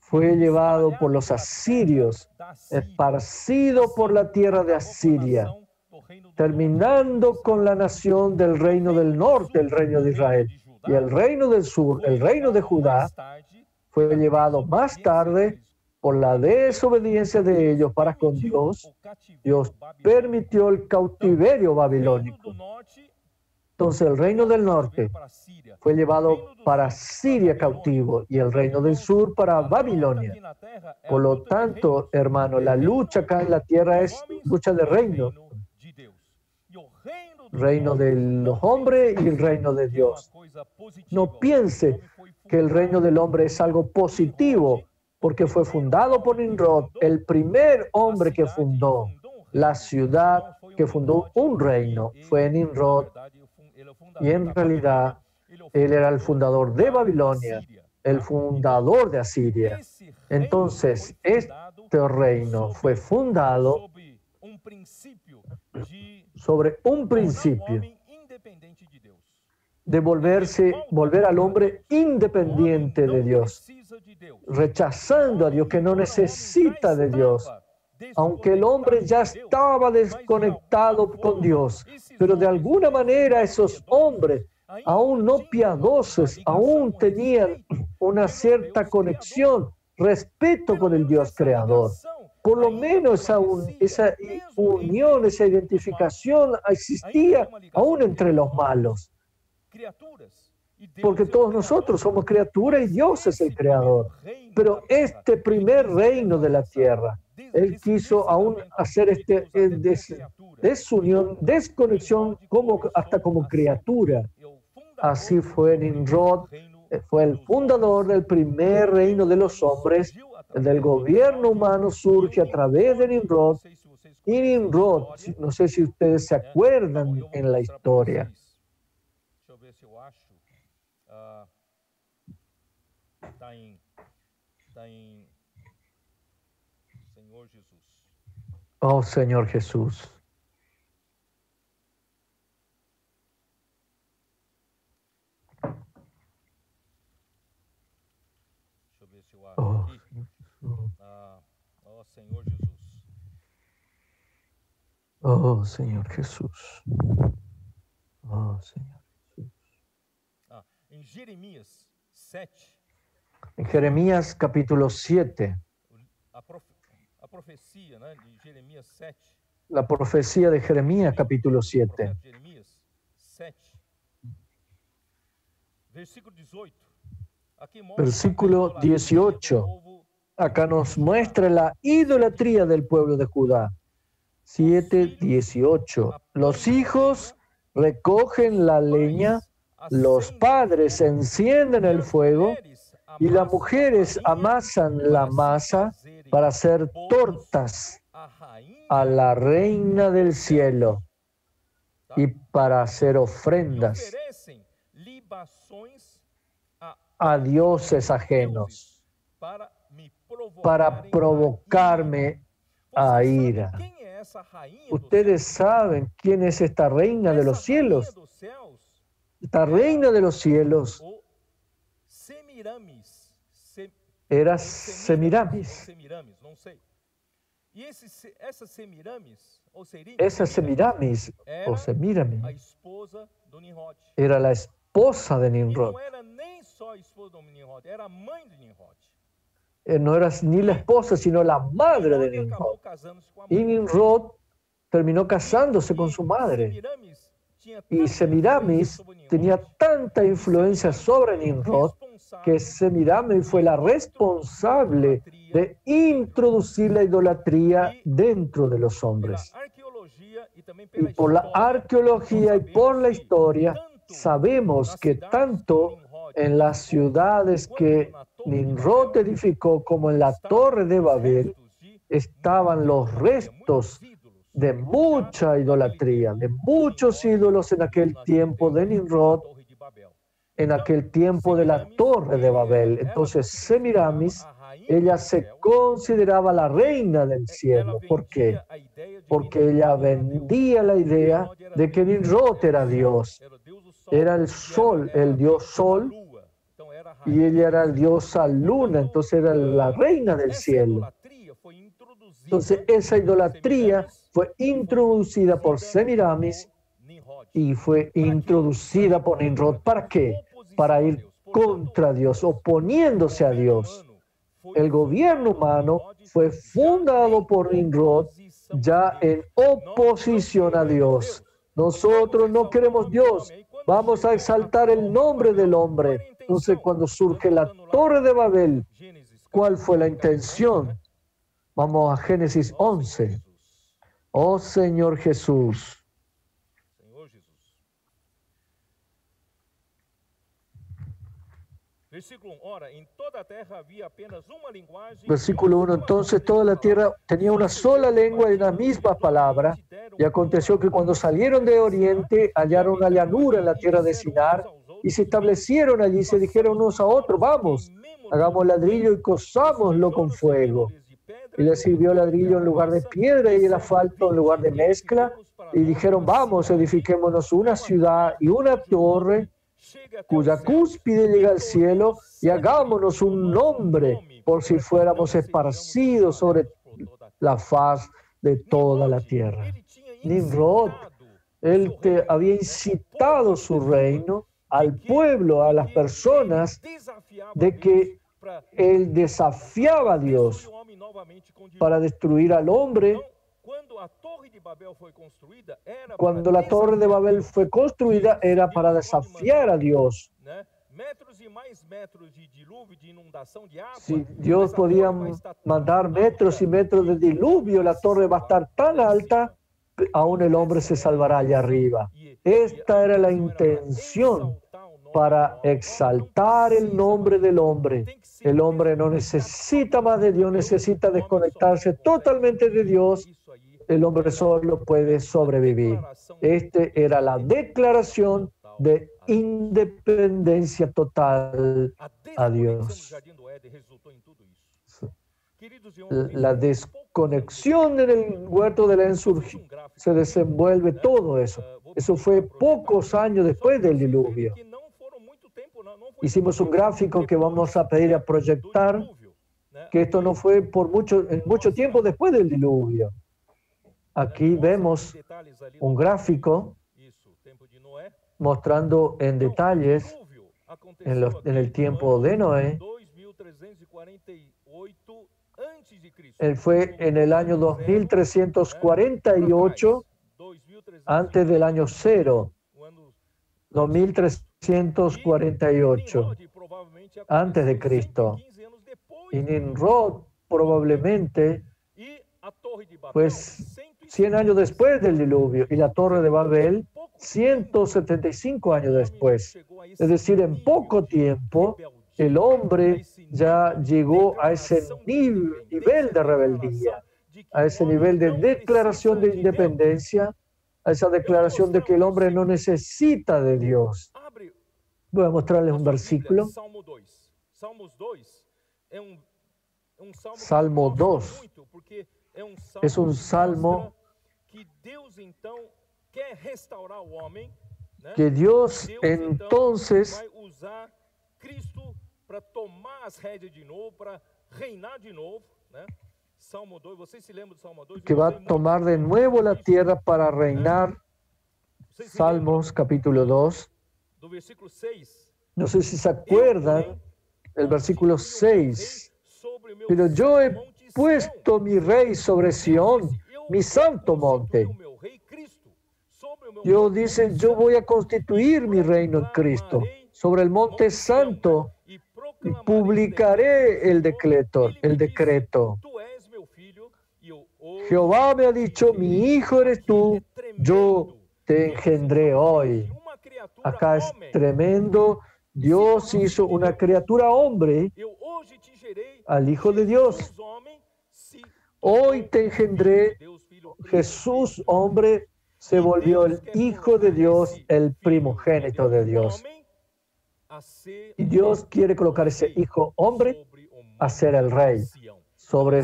Fue llevado por los asirios, esparcido por la tierra de Asiria, terminando con la nación del reino del norte, el reino de Israel. Y el reino del sur, el reino de Judá, fue llevado más tarde por la desobediencia de ellos para con Dios. Dios permitió el cautiverio babilónico. Entonces el reino del norte fue llevado para Siria cautivo y el reino del sur para Babilonia. Por lo tanto, hermano, la lucha acá en la tierra es lucha de reino. Reino de los hombres y el reino de Dios. No piense que el reino del hombre es algo positivo, porque fue fundado por Nimrod, el primer hombre que fundó la ciudad, que fundó un reino, fue Nimrod. Y en realidad, él era el fundador de Babilonia, el fundador de Asiria. Entonces, este reino fue fundado sobre un principio de volver al hombre independiente de Dios, rechazando a Dios, que no necesita de Dios, aunque el hombre ya estaba desconectado con Dios, pero de alguna manera esos hombres, aún no piadosos, aún tenían una cierta conexión, respeto con el Dios creador. Por lo menos esa unión, esa identificación existía aún entre los malos. Porque todos nosotros somos criaturas y Dios es el creador. Pero este primer reino de la tierra, Él quiso aún hacer desunión, desconexión hasta como criatura. Así fue Nimrod, fue el fundador del primer reino de los hombres. El del gobierno humano surge a través de Nimrod. Y Nimrod, no sé si ustedes se acuerdan en la historia. Oh, Señor Jesús. Oh, Senhor Jesus. Oh, Señor Jesús. Oh, Señor Jesús. En Jeremías 7. En Jeremías capítulo 7. A profecía, ¿no? De Jeremías 7. La profecía de Jeremías capítulo 7. Jeremías 7. Versículo 18. Versículo 18. Acá nos muestra la idolatría del pueblo de Judá. 7:18. Los hijos recogen la leña, los padres encienden el fuego y las mujeres amasan la masa para hacer tortas a la reina del cielo y para hacer ofrendas a dioses ajenos, para provocarme a ira. Ustedes saben quién es esta reina de los cielos. Esta reina de los cielos era Semiramis. Esa Semiramis o Semiramis era la esposa de Nimrod. No era ni la esposa, sino la madre de Nimrod. Y Nimrod terminó casándose con su madre. Y Semiramis tenía tanta influencia sobre Nimrod que Semiramis fue la responsable de introducir la idolatría dentro de los hombres. Y por la arqueología y por la historia sabemos que tanto en las ciudades que Nimrod edificó como en la Torre de Babel estaban los restos de mucha idolatría, de muchos ídolos en aquel tiempo de Nimrod, en aquel tiempo de la Torre de Babel. Entonces Semiramis, ella se consideraba la reina del cielo. ¿Por qué? Porque ella vendía la idea de que Nimrod era Dios. Era el sol, el dios sol, y ella era el diosa luna, entonces era la reina del cielo. Entonces esa idolatría fue introducida por Semiramis y fue introducida por Nimrod. ¿Para qué? Para ir contra Dios, oponiéndose a Dios. El gobierno humano fue fundado por Nimrod ya en oposición a Dios. Nosotros no queremos Dios, vamos a exaltar el nombre del hombre. Entonces, cuando surge la Torre de Babel, ¿cuál fue la intención? Vamos a Génesis 11. Oh Señor Jesús. Versículo 1. Entonces toda la tierra tenía una sola lengua y una misma palabra. Y aconteció que cuando salieron de oriente, hallaron una llanura en la tierra de Sinar y se establecieron allí y se dijeron unos a otros: vamos, hagamos ladrillo y cosámoslo con fuego. Y les sirvió ladrillo en lugar de piedra y el asfalto en lugar de mezcla. Y dijeron: vamos, edifiquémonos una ciudad y una torre cuya cúspide llega al cielo, y hagámonos un nombre por si fuéramos esparcidos sobre la faz de toda la tierra. Nimrod, él había incitado su reino al pueblo, a las personas, de que él desafiaba a Dios para destruir al hombre. Cuando la Torre de Babel fue construida, era para desafiar a Dios. Si Dios podía mandar metros y metros de diluvio, la torre va a estar tan alta, aún el hombre se salvará allá arriba. Esta era la intención para exaltar el nombre del hombre. El hombre no necesita más de Dios, necesita desconectarse totalmente de Dios. El hombre solo puede sobrevivir. Esta era la declaración de independencia total a Dios. La desconexión en el huerto del Edén se desenvuelve todo eso. Eso fue pocos años después del diluvio. Hicimos un gráfico que vamos a pedir a proyectar, que esto no fue por mucho tiempo después del diluvio. Aquí vemos un gráfico mostrando en detalles en el tiempo de Noé. Él fue en el año 2348 antes del año 0. 2348 antes de Cristo. Y Nimrod probablemente pues 100 años después del diluvio, y la Torre de Babel 175 años después. Es decir, en poco tiempo el hombre ya llegó a ese nivel de rebeldía, a ese nivel de declaración de independencia, a esa declaración de que el hombre no necesita de Dios. Voy a mostrarles un versículo. Salmo 2. Es un salmo que Dios entonces que va a tomar de nuevo la tierra para reinar. Salmos capítulo 2. No sé si se acuerdan el versículo 6. Pero yo he puesto mi rey sobre Sión, mi santo monte. Dios dice, yo voy a constituir mi reino en Cristo sobre el monte santo y publicaré el decreto. Jehová me ha dicho, mi hijo eres tú, yo te engendré hoy. Acá es tremendo. Dios hizo una criatura hombre al Hijo de Dios. Hoy te engendré. Jesús, hombre, se volvió el Hijo de Dios, el primogénito de Dios. Y Dios quiere colocar ese Hijo hombre a ser el Rey sobre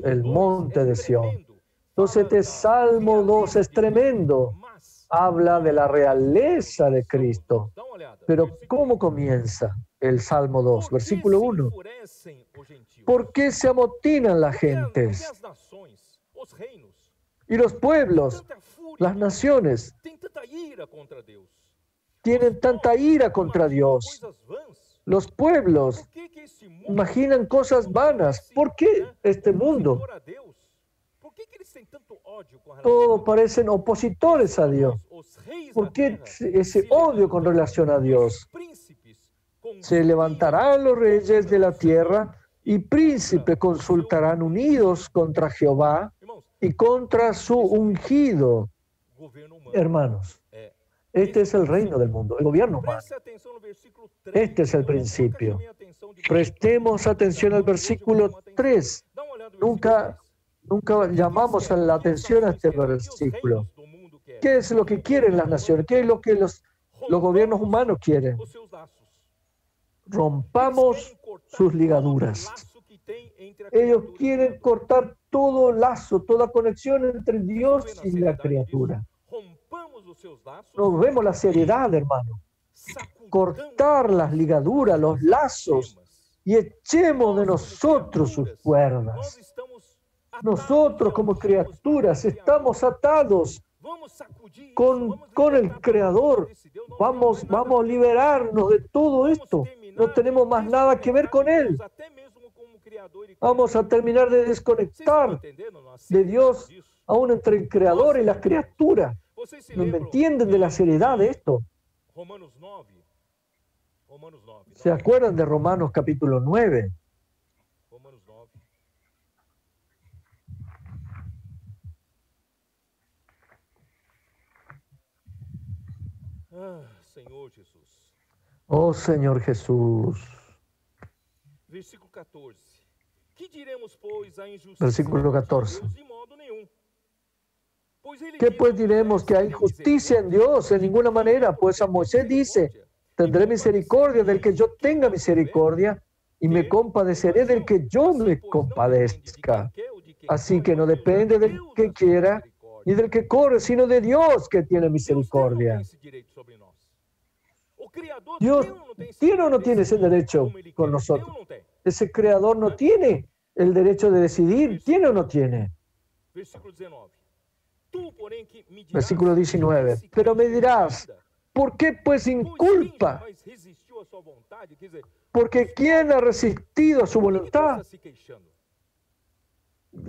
el monte de Sión. Entonces este Salmo 2 es tremendo. Habla de la realeza de Cristo. Pero ¿cómo comienza el Salmo 2? Versículo 1. ¿Por qué se amotinan las gentes? Y los pueblos, las naciones, tienen tanta ira contra Dios. Los pueblos imaginan cosas vanas. ¿Por qué este mundo? Todos parecen opositores a Dios. ¿Por qué ese odio con relación a Dios? Se levantarán los reyes de la tierra y príncipes consultarán unidos contra Jehová y contra su ungido. Hermanos, este es el reino del mundo, el gobierno humano. Este es el principio. Prestemos atención al versículo 3. Nunca llamamos la atención a este versículo. ¿Qué es lo que quieren las naciones? ¿Qué es lo que los gobiernos humanos quieren? Rompamos sus ligaduras. Ellos quieren cortar todo lazo, toda conexión entre Dios y la criatura. Nos vemos la seriedad, hermano. Cortar las ligaduras, los lazos, y echemos de nosotros sus cuerdas. Nosotros como criaturas estamos atados con el Creador. Vamos a liberarnos de todo esto. No tenemos más nada que ver con Él. Vamos a terminar de desconectar de Dios, aún entre el Creador y la criatura. ¿No me entienden de la seriedad de esto? ¿Se acuerdan de Romanos capítulo 9? Oh Señor Jesús. Versículo 14. ¿Qué pues diremos? ¿Que hay justicia en Dios? En ninguna manera, pues a Moisés dice: tendré misericordia del que yo tenga misericordia y me compadeceré del que yo me compadezca. Así que no depende del que quiera ni del que corre, sino de Dios que tiene misericordia. Dios tiene o no tiene ese derecho con nosotros. Ese creador no tiene el derecho de decidir, ¿tiene o no tiene? Versículo 19. Pero me dirás, ¿por qué pues sin culpa? Porque ¿quién ha resistido a su voluntad?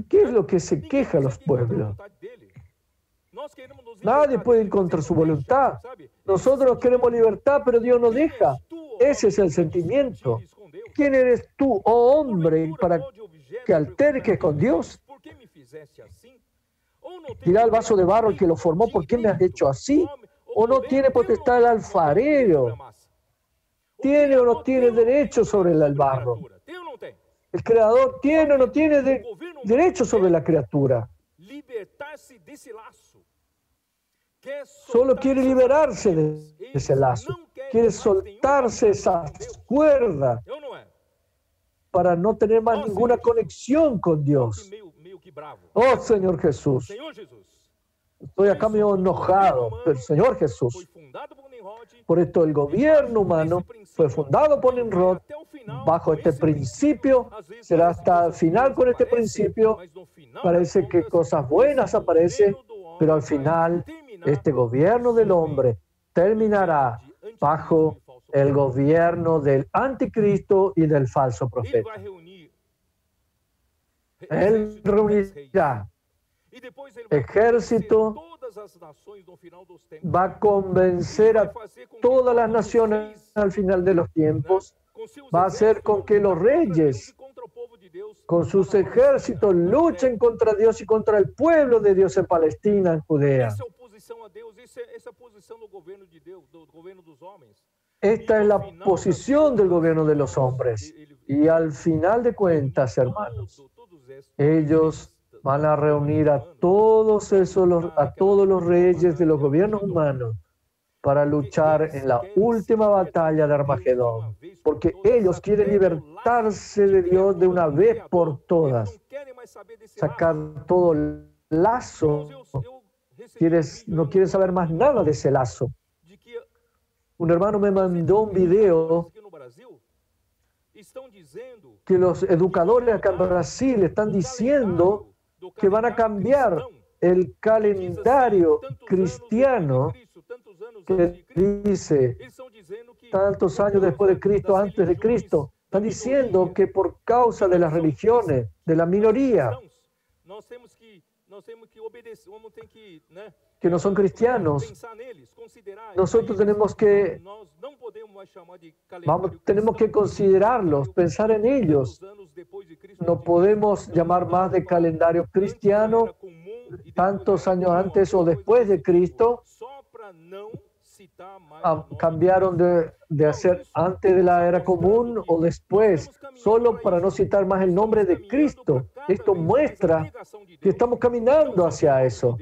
¿Qué es lo que se queja a los pueblos? Nadie puede ir contra su voluntad. Nosotros queremos libertad, pero Dios nos deja. Ese es el sentimiento. ¿Quién eres tú, oh hombre, para que alterques con Dios? Dirá el vaso de barro el que lo formó: ¿por qué me has hecho así? ¿O no tiene potestad el alfarero? ¿Tiene o no tiene derecho sobre el barro? El creador tiene o no tiene derecho sobre la criatura. Solo quiere liberarse de ese lazo. Quiere soltarse esas cuerdas para no tener más ninguna conexión con Dios. Oh Señor Jesús. Estoy acá medio enojado, pero Señor Jesús. Por esto el gobierno humano fue fundado por Nimrod bajo este principio. Será hasta el final con este principio. Parece que cosas buenas aparecen, pero al final este gobierno del hombre terminará bajo el gobierno del anticristo y del falso profeta. Él reunirá ejército, va a convencer a todas las naciones al final de los tiempos, va a hacer con que los reyes, con sus ejércitos, luchen contra Dios y contra el pueblo de Dios en Palestina, en Judea. Esta es la posición del gobierno de los hombres. Y al final de cuentas, hermanos, ellos van a reunir a todos los reyes de los gobiernos humanos para luchar en la última batalla de Armagedón, porque ellos quieren libertarse de Dios de una vez por todas, sacar todo el lazo. No quieren saber más nada de ese lazo. Un hermano me mandó un video que los educadores acá en Brasil están diciendo que van a cambiar el calendario cristiano que dice tantos años después de Cristo, antes de Cristo. Están diciendo que por causa de las religiones, de la minoría, que no son cristianos, nosotros tenemos que considerarlos, pensar en ellos. No podemos llamar más de calendario cristiano tantos años antes o después de Cristo. Cambiaron de hacer antes de la era común o después, solo para no citar más el nombre de Cristo. Esto muestra que estamos caminando hacia eso.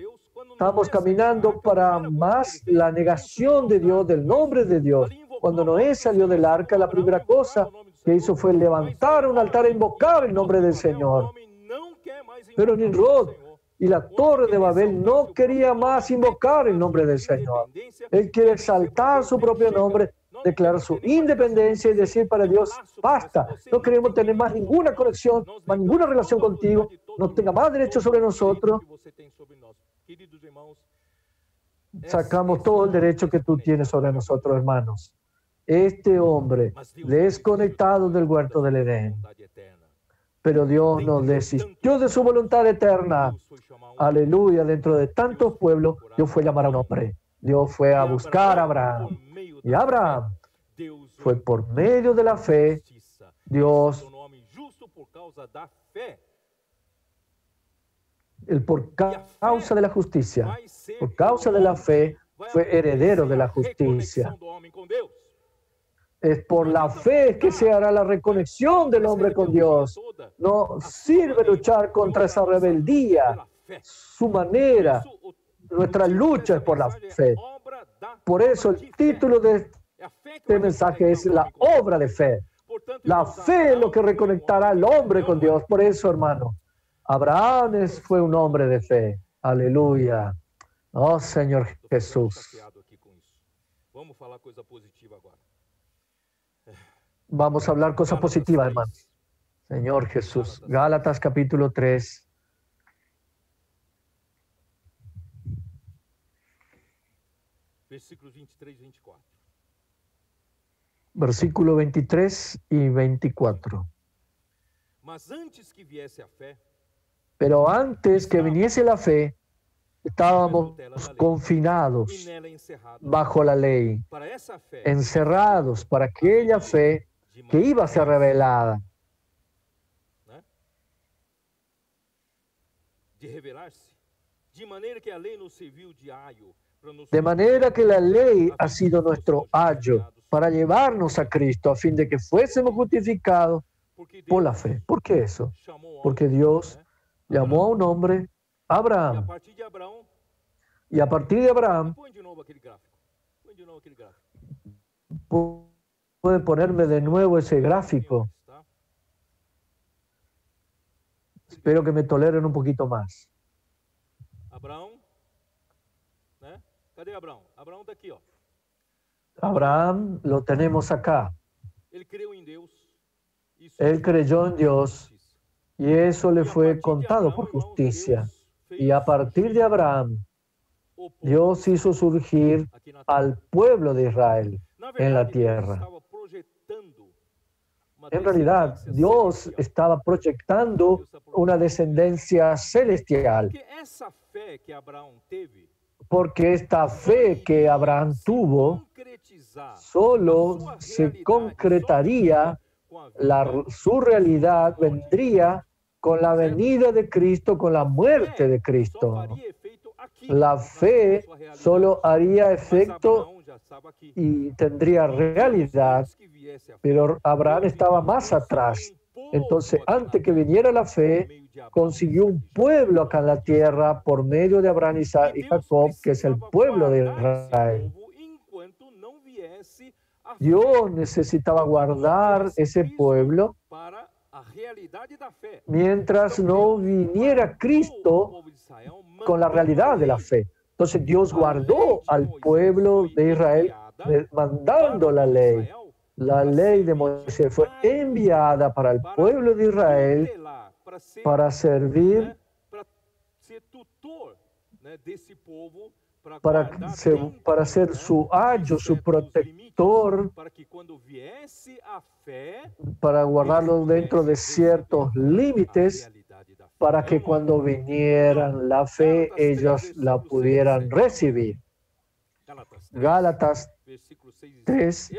Estamos caminando para más la negación de Dios, del nombre de Dios. Cuando Noé salió del arca, la primera cosa que hizo fue levantar un altar e invocar el nombre del Señor. Pero Nimrod y la torre de Babel no quería más invocar el nombre del Señor. Él quiere exaltar su propio nombre, declarar su independencia y decir para Dios: basta, no queremos tener más ninguna conexión, más ninguna relación contigo, no tenga más derecho sobre nosotros. Sacamos todo el derecho que tú tienes sobre nosotros, hermanos. Este hombre desconectado del huerto del Edén. Pero Dios nos desistió de su voluntad eterna. Aleluya, dentro de tantos pueblos, Dios fue a llamar a un hombre. Dios fue a buscar a Abraham. Y Abraham Fue por medio de la fe, Dios, por causa de la justicia, por causa de la fe, fue heredero de la justicia. Es por la fe que se hará la reconexión del hombre con Dios. No sirve luchar contra esa rebeldía. Su manera, nuestra lucha es por la fe. Por eso el título de este mensaje es la obra de fe. La fe es lo que reconectará al hombre con Dios. Por eso, hermano, Abraham fue un hombre de fe. Aleluya. Oh, Señor Jesús. Vamos a hablar cosas positivas, hermano. Señor Jesús. Gálatas capítulo 3. Versículo 23 y 24. Pero antes que viniese la fe, estábamos confinados bajo la ley, encerrados para aquella fe que iba a ser revelada. De manera que la ley ha sido nuestro ayo para llevarnos a Cristo, a fin de que fuésemos justificados por la fe. ¿Por qué eso? Porque Dios llamó a un hombre, Abraham. Y a partir de Abraham, puede ponerme de nuevo ese gráfico. Espero que me toleren un poquito más. Abraham lo tenemos acá. Él creyó en Dios y eso le fue contado por justicia. Y a partir de Abraham, Dios hizo surgir al pueblo de Israel en la tierra. En realidad, Dios estaba proyectando una descendencia celestial. Porque esta fe que Abraham tuvo solo se concretaría, su realidad vendría con la venida de Cristo, con la muerte de Cristo. La fe solo haría efecto y tendría realidad, pero Abraham estaba más atrás. Entonces, antes que viniera la fe, consiguió un pueblo acá en la tierra por medio de Abraham, Isaac y Jacob, que es el pueblo de Israel. Dios necesitaba guardar ese pueblo mientras no viniera Cristo con la realidad de la fe. Entonces Dios guardó al pueblo de Israel mandando la ley. La ley de Moisés fue enviada para el pueblo de Israel para servir, para ser su ayo, su protector, para guardarlo dentro de ciertos límites, para que cuando vinieran la fe, ellos la pudieran recibir. Gálatas 3,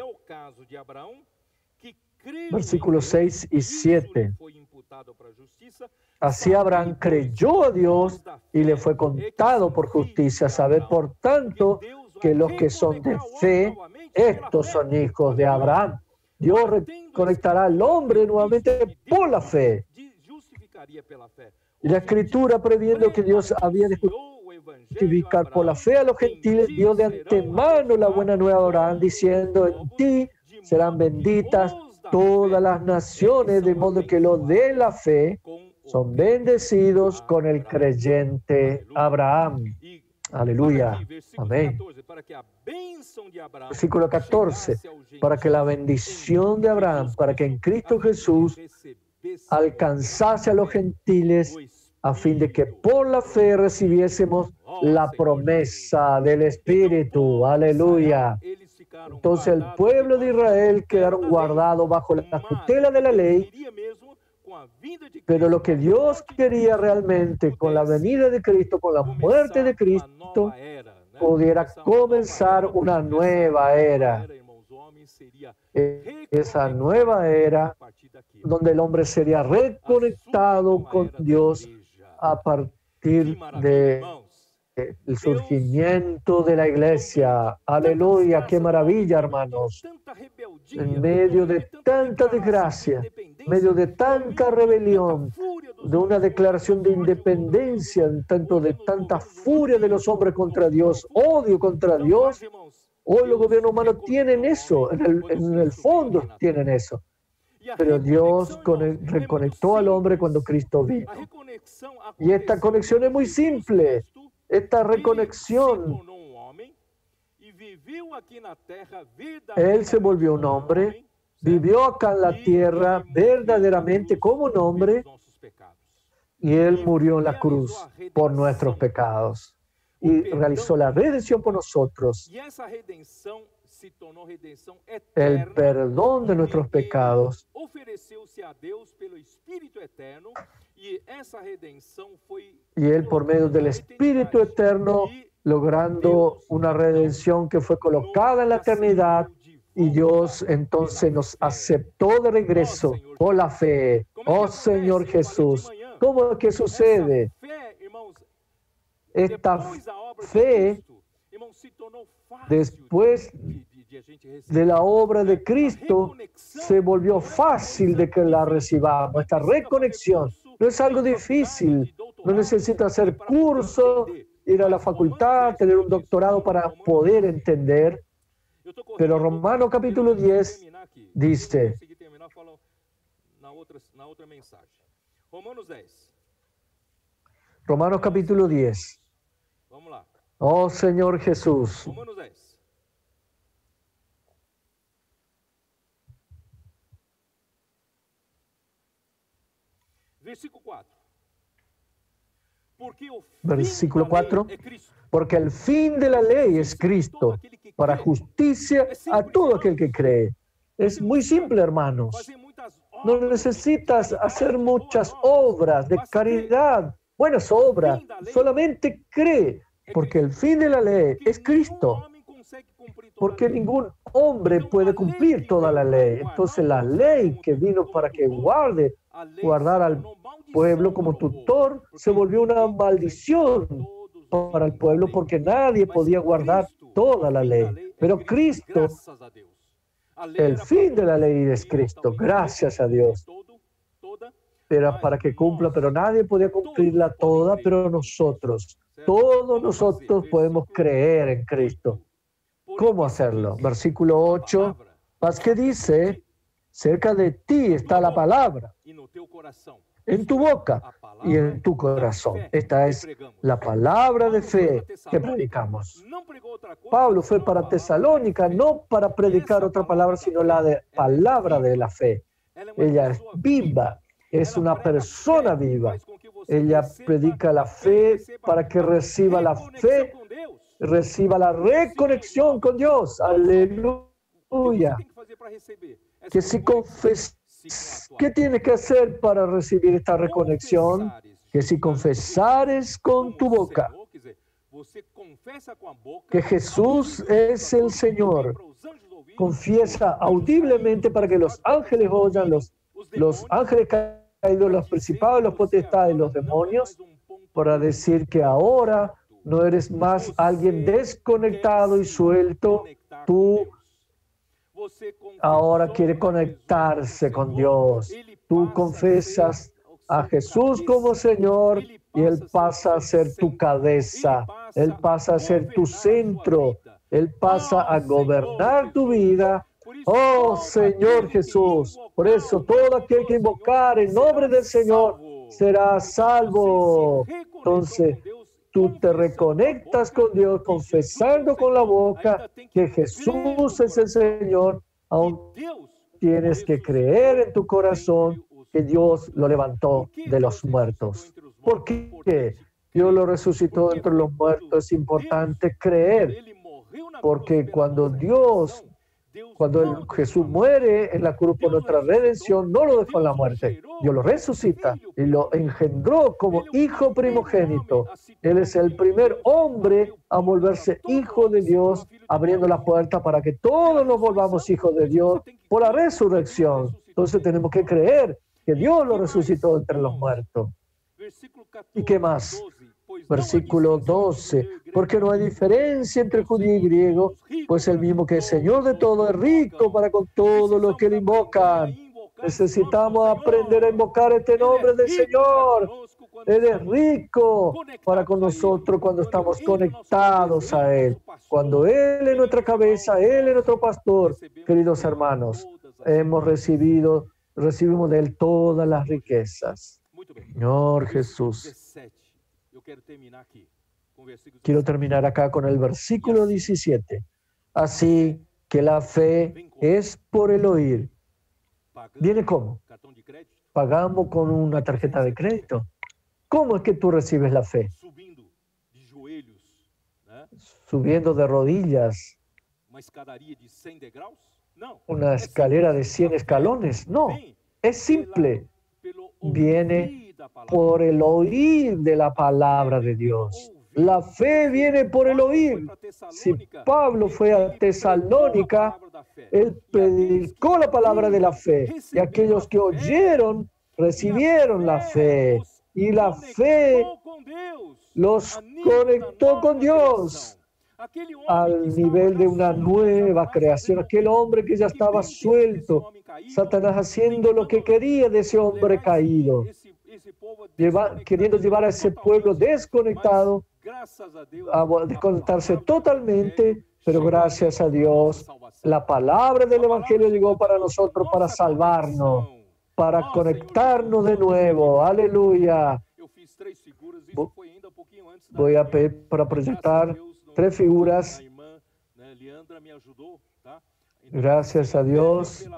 versículos 6 y 7. Así Abraham creyó a Dios y le fue contado por justicia. Sabed, por tanto, que los que son de fe, estos son hijos de Abraham. Dios reconectará al hombre nuevamente por la fe. Y la Escritura, previendo que Dios había de justificar por la fe a los gentiles, dio de antemano la buena nueva a Abraham, diciendo: en ti serán benditas todas las naciones, de modo que los de la fe son bendecidos con el creyente Abraham. Aleluya. Amén. Versículo 14. Para que la bendición de Abraham, para que en Cristo Jesús alcanzase a los gentiles, a fin de que por la fe recibiésemos la promesa del Espíritu. Aleluya. Entonces el pueblo de Israel quedaron guardados bajo la tutela de la ley, pero lo que Dios quería realmente con la venida de Cristo, con la muerte de Cristo, pudiera comenzar una nueva era. esa nueva era donde el hombre sería reconectado con Dios a partir del surgimiento de la iglesia. Aleluya, qué maravilla, hermanos. En medio de tanta desgracia, en medio de tanta rebelión, de una declaración de independencia, en tanto de tanta furia de los hombres contra Dios, odio contra Dios, hoy los gobiernos humanos tienen eso, en el fondo tienen eso. Pero Dios reconectó al hombre cuando Cristo vino. Y esta conexión es muy simple. Esta reconexión, Él se volvió un hombre, vivió acá en la tierra verdaderamente como un hombre, y Él murió en la cruz por nuestros pecados y realizó la redención por nosotros. El perdón de nuestros pecados. Y Él, por medio del Espíritu Eterno, logrando una redención que fue colocada en la eternidad, y Dios entonces nos aceptó de regreso por la fe. Oh Señor Jesús, ¿cómo es que sucede? Esta fe, después de la obra de Cristo, se volvió fácil de que la recibamos. Esta reconexión no es algo difícil, no necesita hacer curso, ir a la facultad, tener un doctorado para poder entender. Pero Romanos capítulo 10 dice, Romanos capítulo 10. Oh Señor Jesús. Versículo 4. Porque el fin de la ley es Cristo, para justicia a todo aquel que cree. Es muy simple, hermanos. No necesitas hacer muchas obras de caridad, buenas obras. Solamente cree, porque el fin de la ley es Cristo. Porque ningún hombre puede cumplir toda la ley. Entonces la ley que vino para que guardar al pueblo como tutor, se volvió una maldición para el pueblo porque nadie podía guardar toda la ley. Pero Cristo, el fin de la ley es Cristo, gracias a Dios. Era para que cumpla, pero nadie podía cumplirla toda, pero todos nosotros podemos creer en Cristo. ¿Cómo hacerlo? Versículo 8, más que dice, cerca de ti está la palabra, en tu boca y en tu corazón. Esta es la palabra de fe que predicamos. Pablo fue para Tesalónica, no para predicar otra palabra, sino la palabra de la fe. Ella es viva, es una persona viva. Ella predica la fe para que reciba la fe, reciba la reconexión con Dios. Aleluya. Que si ¿qué tienes que hacer para recibir esta reconexión? Que si confesares con tu boca que Jesús es el Señor, confiesa audiblemente para que los ángeles oigan, los ángeles caídos, los principados, los potestades, los demonios, para decir que ahora no eres más alguien desconectado y suelto. Tú ahora quiere conectarse con Dios. Tú confesas a Jesús como Señor y Él pasa a ser tu cabeza. Él pasa a ser tu centro. Él pasa a gobernar tu vida. Oh Señor Jesús. Por eso todo aquel que invocar el nombre del Señor será salvo. Entonces, tú te reconectas con Dios confesando con la boca que Jesús es el Señor. Aún tienes que creer en tu corazón que Dios lo levantó de los muertos. ¿Por qué? Dios lo resucitó entre los muertos. Es importante creer, porque cuando Dios Cuando Jesús muere en la cruz por nuestra redención, no lo dejó en la muerte. Dios lo resucita y lo engendró como hijo primogénito. Él es el primer hombre a volverse hijo de Dios, abriendo la puerta para que todos nos volvamos hijos de Dios por la resurrección. Entonces tenemos que creer que Dios lo resucitó entre los muertos. ¿Y qué más? Versículo 12. Porque no hay diferencia entre judío y griego, pues el mismo que es Señor de todo es rico para con todos los que le invocan. Necesitamos aprender a invocar este nombre del Señor. Él es rico para con nosotros cuando estamos conectados a Él. Cuando Él es nuestra cabeza, Él es nuestro pastor. Queridos hermanos, recibimos de Él todas las riquezas. Señor Jesús. Quiero terminar acá con el versículo 17. Así que la fe es por el oír. ¿Viene cómo? Pagamos con una tarjeta de crédito. ¿Cómo es que tú recibes la fe? Subiendo de rodillas. ¿Una escalera de 100 escalones? No, es simple. Viene por el oír de la palabra de Dios. La fe viene por el oír. Si Pablo fue a Tesalónica, él predicó la palabra de la fe. Y aquellos que oyeron, recibieron la fe. Y la fe los conectó con Dios al nivel de una nueva creación. Aquel hombre que ya estaba suelto, Satanás haciendo lo que quería de ese hombre caído, queriendo llevar a ese pueblo desconectado a desconectarse totalmente, pero gracias a Dios, la palabra del Evangelio llegó para nosotros, para salvarnos, para conectarnos de nuevo. Aleluya. Voy a pedir para proyectar 3 figuras. Gracias a Dios.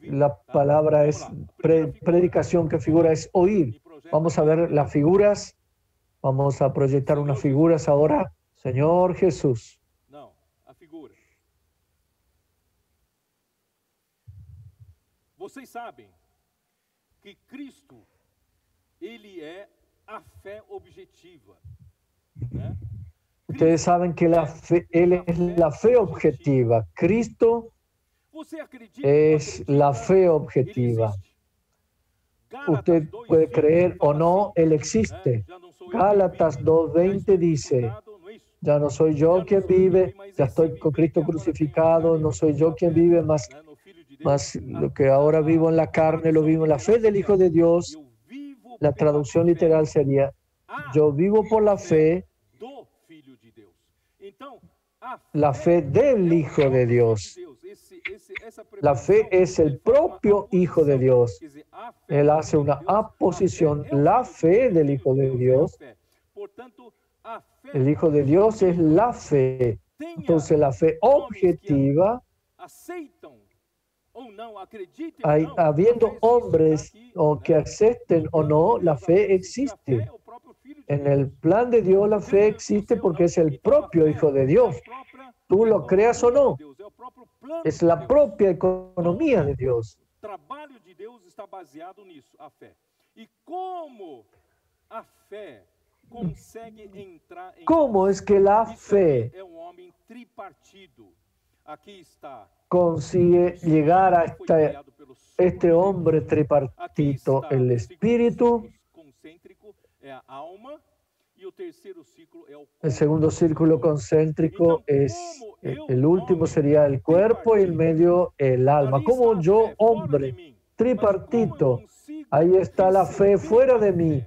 La palabra es predicación, que figura es oír. Vamos a ver las figuras. Vamos a proyectar unas figuras ahora. Señor Jesús. Vocês sabem que Cristo, ele é a fé objetiva, né? Ustedes saben que Él es la fe objetiva. Cristo es la fe objetiva. Usted puede creer o no, Él existe. Gálatas 2:20 dice, ya no soy yo quien vive, ya estoy con Cristo crucificado, no soy yo quien vive, más lo que ahora vivo en la carne, lo vivo en la fe del Hijo de Dios. La traducción literal sería, yo vivo por la fe del Hijo de Dios. La fe es el propio Hijo de Dios. Él hace una aposición, la fe del Hijo de Dios. El Hijo de Dios es la fe. Entonces la fe objetiva, habiendo hombres o que acepten o no, la fe existe. En el plan de Dios la fe existe porque es el propio Hijo de Dios. Tú lo creas o no, es la propia economía de Dios. Trabalho de Deus está baseado nisso, a fé. E como a fé consegue entrar em ¿Cómo es que la fe é homem tripartido? Aqui está. Consigue llegar a este hombre tripartito, el espíritu, el segundo círculo concéntrico es el último, sería el cuerpo, y el medio el alma. Como yo, hombre tripartito, ahí está la fe fuera de mí.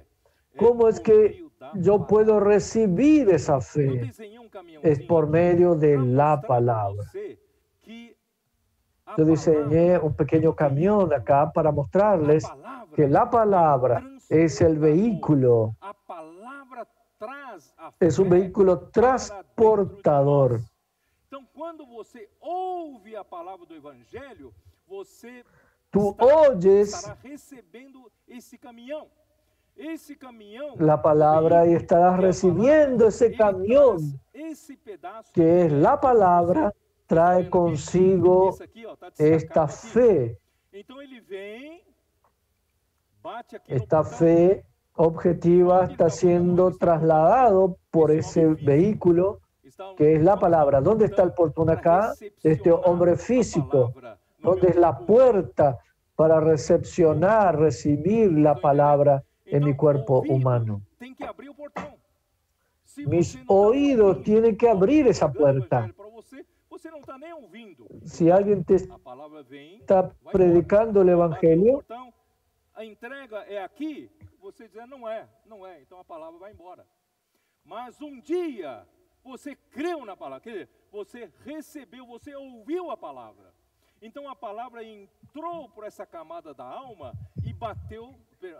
¿Cómo es que yo puedo recibir esa fe? Es por medio de la palabra. Yo diseñé un pequeño camión acá para mostrarles que la palabra es el vehículo. Es un vehículo transportador. Tú oyes la palabra y estarás recibiendo ese camión que es la palabra, trae consigo esta fe. Esta fe objetiva está siendo trasladado por ese vehículo que es la palabra. ¿Dónde está el portón acá? Este hombre físico. ¿Dónde es la puerta para recepcionar, recibir la palabra en mi cuerpo humano? Mis oídos tienen que abrir esa puerta. Si alguien te está predicando el Evangelio, a entrega é aqui, você diz, não é, então a palavra vai embora. Mas dia você creu na palavra, quer dizer, você recebeu, você ouviu a palavra. Então a palavra entrou por essa camada da alma e bateu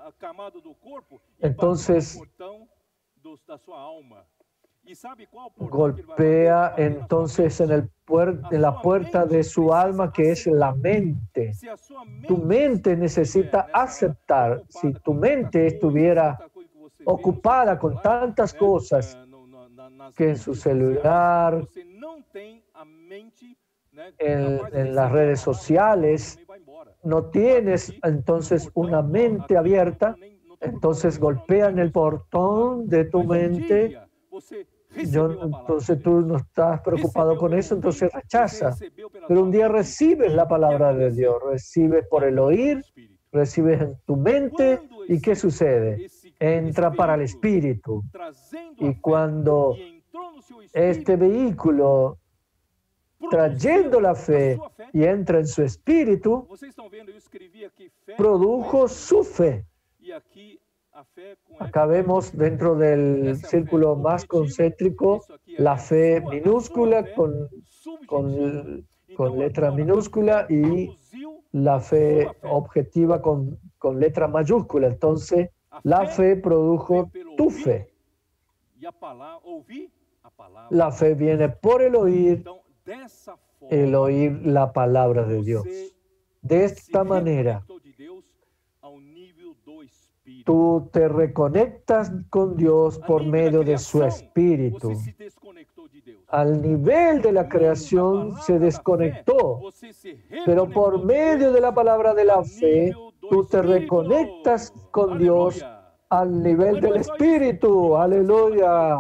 a camada do corpo e entonces, bateu no portão da sua alma. Golpea entonces en la puerta de su alma, que es la mente. Tu mente necesita aceptar. Si tu mente estuviera ocupada con tantas cosas que en su celular, en las redes sociales, no tienes entonces una mente abierta, entonces golpean el portón de tu mente. Entonces tú no estás preocupado con eso, entonces rechaza. Pero un día recibes la palabra de Dios, recibes por el oír, recibes en tu mente, ¿y qué sucede? Entra para el espíritu. Y cuando este vehículo, trayendo la fe y entra en su espíritu, produjo su fe. Acá vemos dentro del círculo más concéntrico la fe minúscula con letra minúscula y la fe objetiva con letra mayúscula. Entonces, la fe produjo tu fe. La fe viene por el oír la palabra de Dios. De esta manera, tú te reconectas con Dios por medio de su Espíritu. Al nivel de la creación se desconectó, pero por medio de la palabra de la fe, tú te reconectas con Dios al nivel del Espíritu. Aleluya.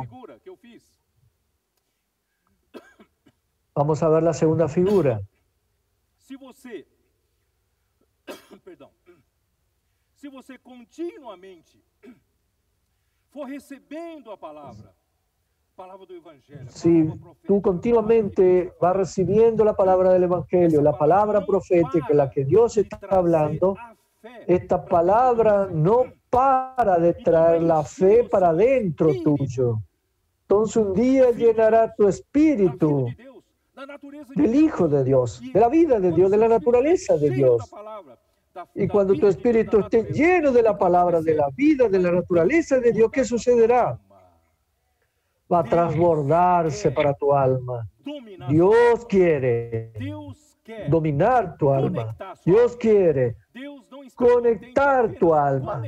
Vamos a ver la segunda figura. Se você continuamente for recebendo a palavra do Evangelho, si tú continuamente vas recibiendo la palabra del Evangelio, la palabra profética, la que Dios está hablando, esta palabra no para de traer la fe para dentro tuyo. Entonces un día llenará tu espíritu del Hijo de Dios, de la vida de Dios, de la naturaleza de Dios. Y cuando tu espíritu esté lleno de la palabra, de la vida, de la naturaleza de Dios, ¿qué sucederá? Va a transbordarse para tu alma. Dios quiere dominar tu alma. Dios quiere conectar tu alma.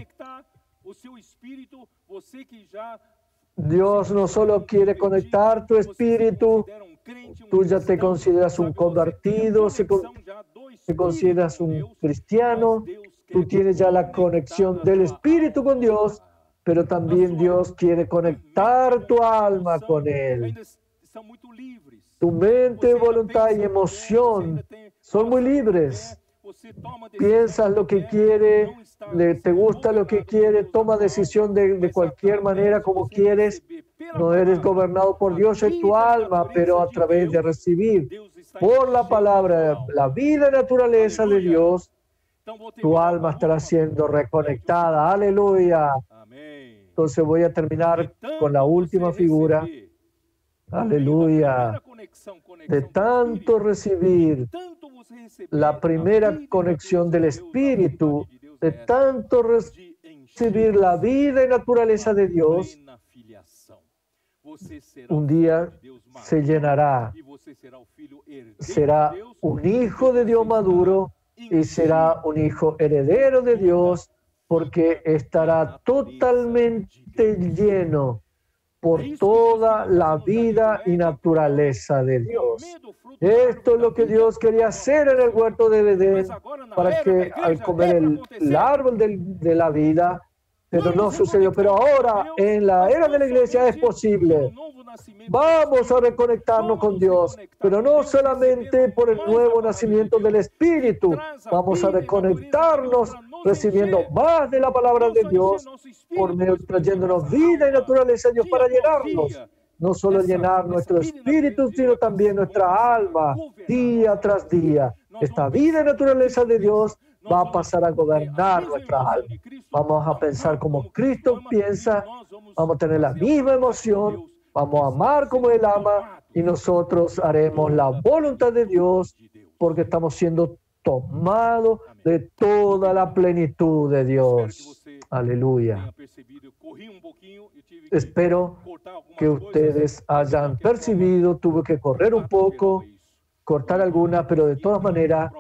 Dios no solo quiere conectar tu espíritu, tú ya te consideras un convertido, te consideras un cristiano, tú tienes ya la conexión del espíritu con Dios, pero también Dios quiere conectar tu alma con Él. Tu mente, voluntad y emoción son muy libres. Piensas lo que quiere, te gusta lo que quiere, toma decisión de cualquier manera como quieres. No eres gobernado por Dios en tu alma, pero a través de recibir por la palabra la vida y naturaleza de Dios, tu alma estará siendo reconectada. Aleluya. Entonces voy a terminar con la última figura. Aleluya. De tanto recibir la primera conexión del Espíritu, de tanto recibir la vida y naturaleza de Dios, un día se llenará. Será un hijo de Dios maduro y será un hijo heredero de Dios porque estará totalmente lleno por toda la vida y naturaleza de Dios. Esto es lo que Dios quería hacer en el huerto de Edén, para que al comer el árbol de la vida, pero no sucedió. Pero ahora, en la era de la iglesia, es posible. Vamos a reconectarnos con Dios, pero no solamente por el nuevo nacimiento del Espíritu. Vamos a reconectarnos recibiendo más de la palabra de Dios, por medio, trayéndonos vida y naturaleza de Dios para llenarnos. No solo llenar nuestro espíritu, sino también nuestra alma, día tras día. Esta vida y naturaleza de Dios va a pasar a gobernar nuestra alma. Vamos a pensar como Cristo piensa, vamos a tener la misma emoción, vamos a amar como Él ama, y nosotros haremos la voluntad de Dios, porque estamos siendo tomados de toda la plenitud de Dios. Aleluya. Espero que ustedes hayan percibido, tuve que correr un poco, cortar alguna, pero de todas maneras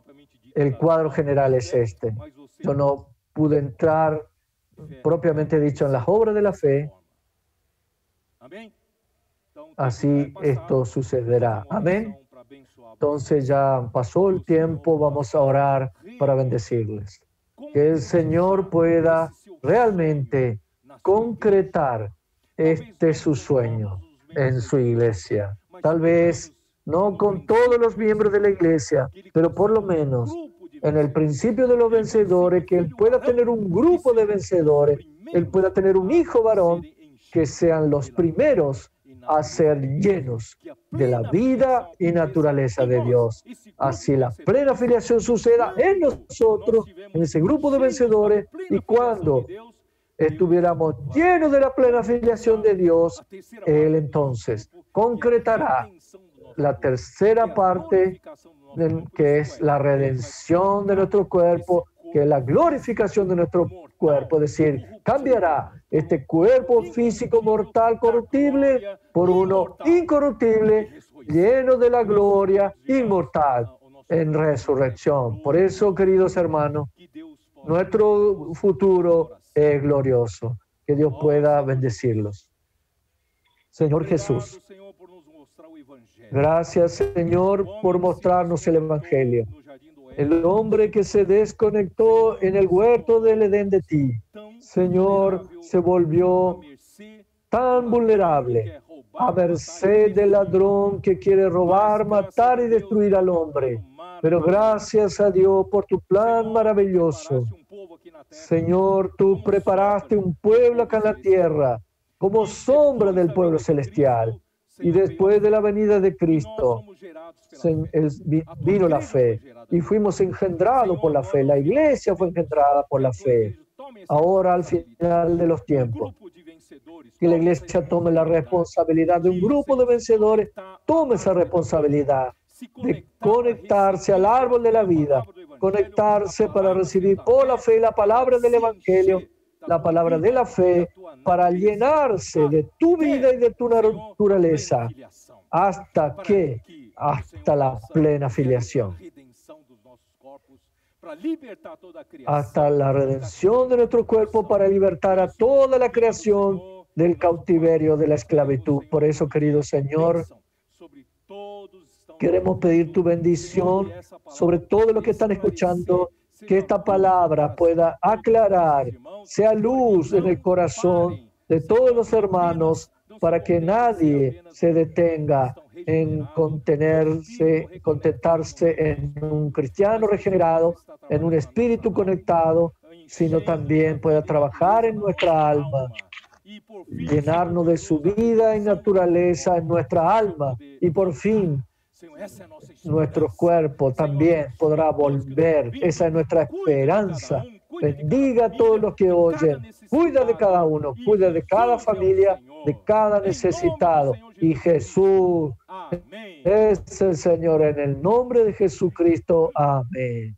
el cuadro general es este. Yo no pude entrar propiamente dicho en las obras de la fe. Así esto sucederá. Amén. Entonces ya pasó el tiempo, vamos a orar para bendecirles. Que el Señor pueda realmente concretar su sueño en su iglesia. Tal vez no con todos los miembros de la iglesia, pero por lo menos en el principio de los vencedores, que Él pueda tener un grupo de vencedores, Él pueda tener un hijo varón, que sean los primeros a ser llenos de la vida y naturaleza de Dios. Así la plena filiación suceda en nosotros, en ese grupo de vencedores, y cuando estuviéramos llenos de la plena filiación de Dios, Él entonces concretará la tercera parte, que es la redención de nuestro cuerpo, que es la glorificación de nuestro cuerpo, es decir, cambiará este cuerpo físico mortal corruptible por uno incorruptible, lleno de la gloria inmortal en resurrección. Por eso, queridos hermanos, nuestro futuro es glorioso. Que Dios pueda bendecirlos. Señor Jesús, gracias, Señor, por mostrarnos el Evangelio. El hombre que se desconectó en el huerto del Edén de ti, Señor, se volvió tan vulnerable, a merced del ladrón que quiere robar, matar y destruir al hombre. Pero gracias a Dios por tu plan maravilloso. Señor, tú preparaste un pueblo acá en la tierra como sombra del pueblo celestial. Y después de la venida de Cristo, vino la fe y fuimos engendrados por la fe. La iglesia fue engendrada por la fe. Ahora, al final de los tiempos, que la iglesia tome la responsabilidad de un grupo de vencedores, tome esa responsabilidad de conectarse al árbol de la vida, conectarse para recibir por la fe la palabra del Evangelio, la palabra de la fe, para llenarse de tu vida y de tu naturaleza, hasta la plena filiación, hasta la redención de nuestro cuerpo, para libertar a toda la creación del cautiverio de la esclavitud. Por eso, querido Señor, queremos pedir tu bendición sobre todos los que están escuchando, que esta palabra pueda aclarar, sea luz en el corazón de todos los hermanos, para que nadie se detenga en contentarse en un cristiano regenerado, en un espíritu conectado, sino también pueda trabajar en nuestra alma, llenarnos de su vida y naturaleza en nuestra alma, y por fin nuestro cuerpo también podrá volver. Esa es nuestra esperanza. Bendiga a todos los que oyen. Cuida de cada uno, cuida de cada familia, de cada necesitado. Y Jesús es el Señor. En el nombre de Jesucristo. Amén.